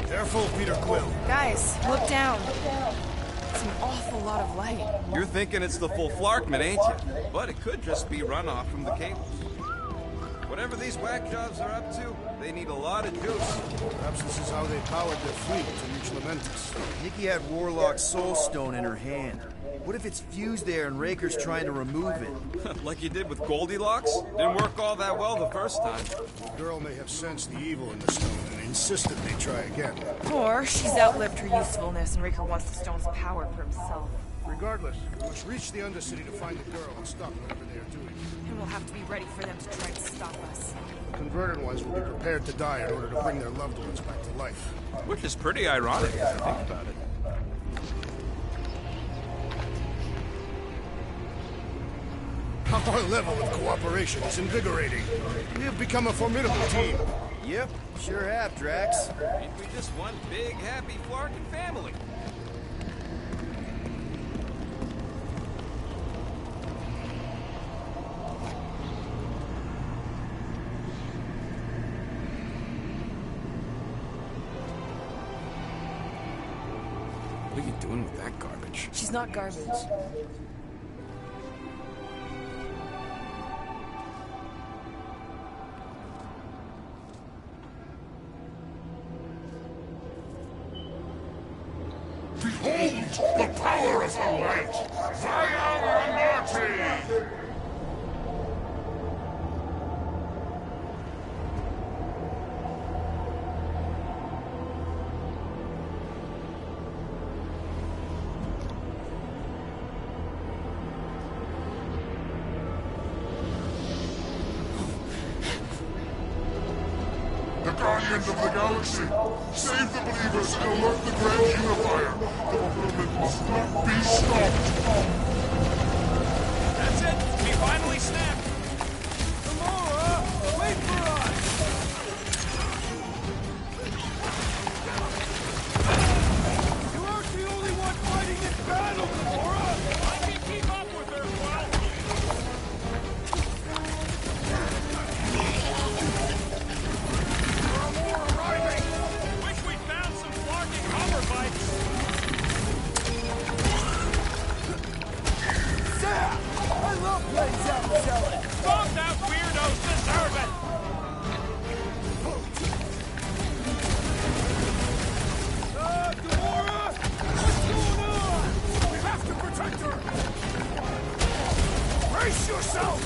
Careful, Peter Quill. Guys, look down. It's an awful lot of light. You're thinking it's the full Flarkman, ain't you? But it could just be runoff from the cables. Whatever these whack jobs are up to, they need a lot of juice. Perhaps this is how they powered their fleet to reach Lamentus. Nikki had Warlock's soul stone in her hand. What if it's fused there and Raker's trying to remove it? Like you did with Goldilocks? Didn't work all that well the first time. The girl may have sensed the evil in the stone and insisted they try again. Or she's outlived her usefulness and Raker wants the stone's power for himself. Regardless, we must reach the Undercity to find the girl and stop whatever they are doing. And we'll have to be ready for them to try and stop us. The converted ones will be prepared to die in order to bring their loved ones back to life. Which is pretty ironic if you think about it. Our level of cooperation is invigorating. We have become a formidable team. Yep, sure have, Drax. Ain't we just one big, happy Flarkin family? What are you doing with that garbage? She's not garbage. Behold the power of the light! Via Amati! The Guardians of the Galaxy! Save the believers and alert the Grand Unifier! The fulfillment must not be stopped! That's it! We finally snapped! Gamora! Wait for us! You aren't the only one fighting this battle, Gamora! I can keep up with her, Quill! Wish we'd found some flarking hover bikes! Yeah! I love playing South Selling! Bombed out weirdos deserve it! Gamora! What's going on? We have to protect her! Brace yourself!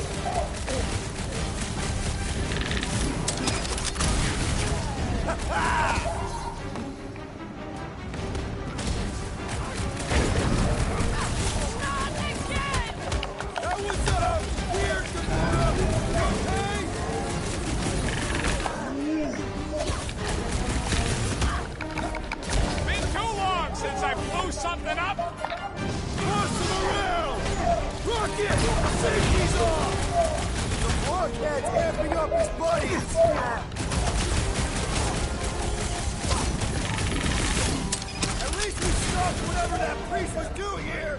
That was weird, Gamora! You okay? Safety's off! The blockhead's amping up his buddies! At least we stopped whatever that priest was doing here!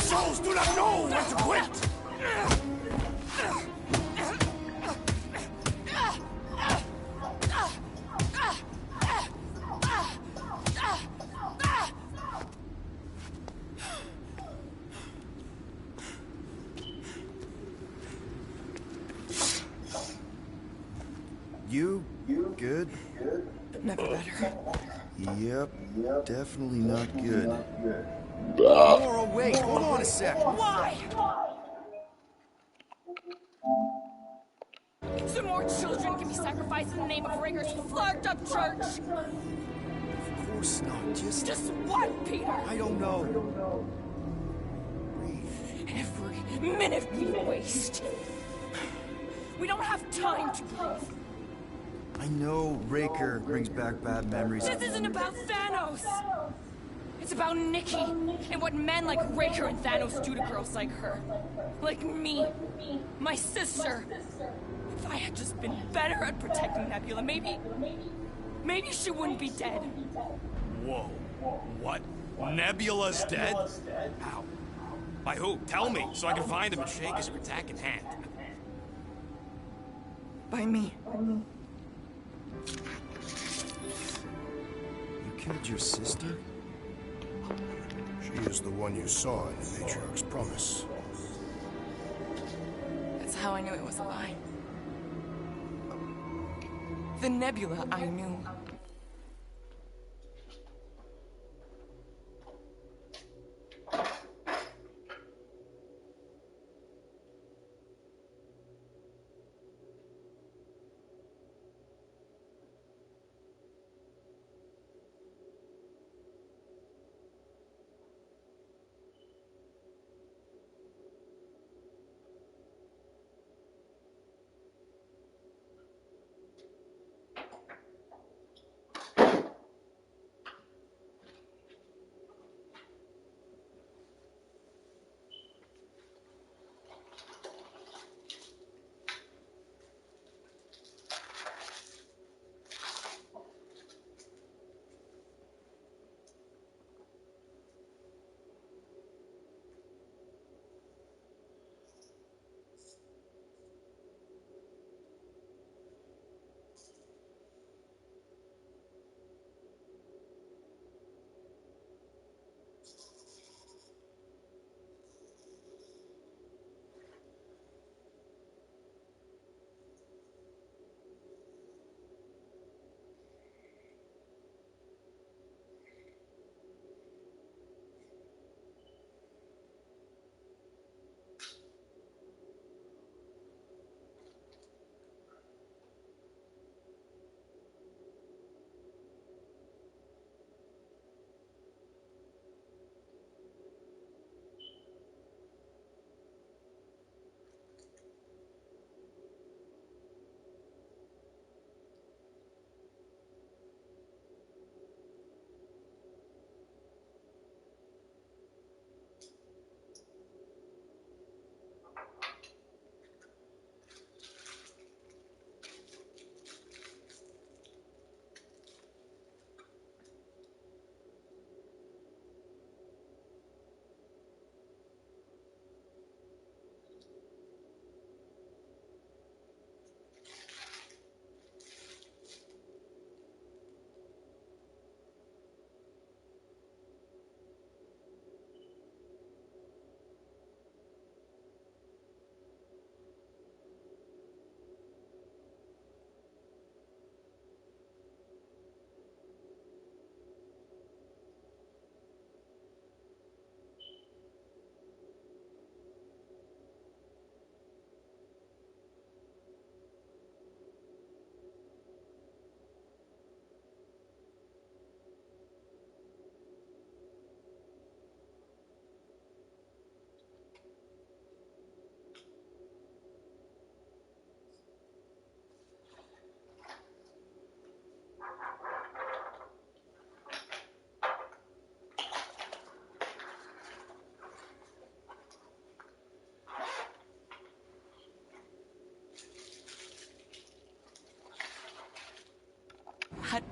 Souls do not know when to quit! You good? Never better. Yep, definitely not good. Laura, wait, hold on a sec. Why? So more children can be sacrificed in the name of Rager's flagged up church? Of course not, Just what, Peter? I don't know. Every minute we waste. We don't have time to breathe. I know Raker brings back bad memories. This isn't about Thanos. It's about Nikki and what men like Raker and Thanos do to girls like her. Like me. My sister. If I had just been better at protecting Nebula, maybe she wouldn't be dead. Whoa. What? Nebula's dead? How? By who? Tell me, so I can find him and shake his Kratak in hand. By me. You killed your sister? She is the one you saw in the Matriarch's promise. That's how I knew it was a lie. The Nebula I knew.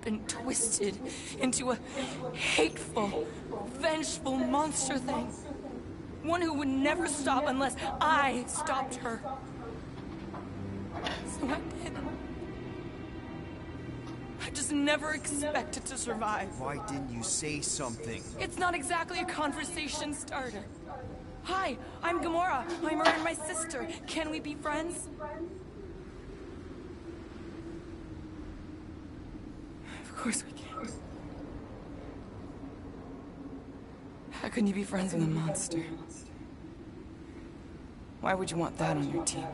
been twisted into a hateful, vengeful monster thing. One who would never stop unless I stopped her. So I did. I just never expected to survive. Why didn't you say something? It's not exactly a conversation starter. Hi, I'm Gamora. I murdered my sister. Can we be friends? Of course we can. How can you be friends with a monster? Why would you want that on your team?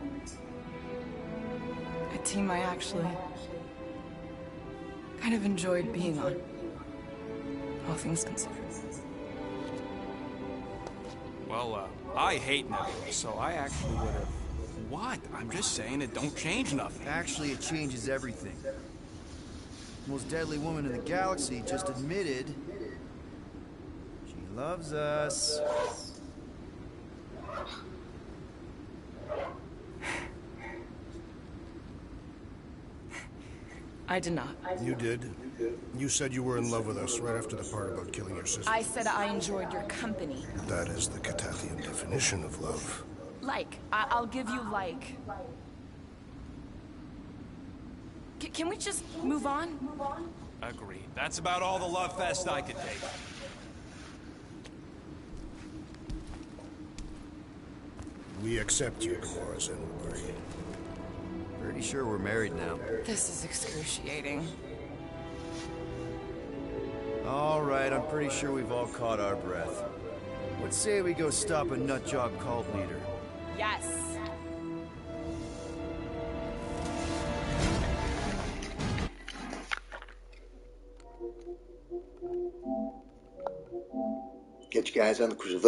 A team I actually kind of enjoyed being on, all things considered. Well, I hate Nebula, so I actually would have... What? I'm just saying it don't change nothing. Actually, it changes everything. The most deadly woman in the galaxy just admitted she loves us. I did not. You did? You said you were in love with us right after the part about killing your sister. I said I enjoyed your company. That is the Catathian definition of love. Like. I'll give you like. Can we just move on? Agreed. That's about all the love fest I could take. We accept you, Gamora Zenwoodbury. Pretty sure we're married now. This is excruciating. All right, I'm pretty sure we've all caught our breath. What say we go stop a nutjob cult leader? Yes. Get you guys on the cruise.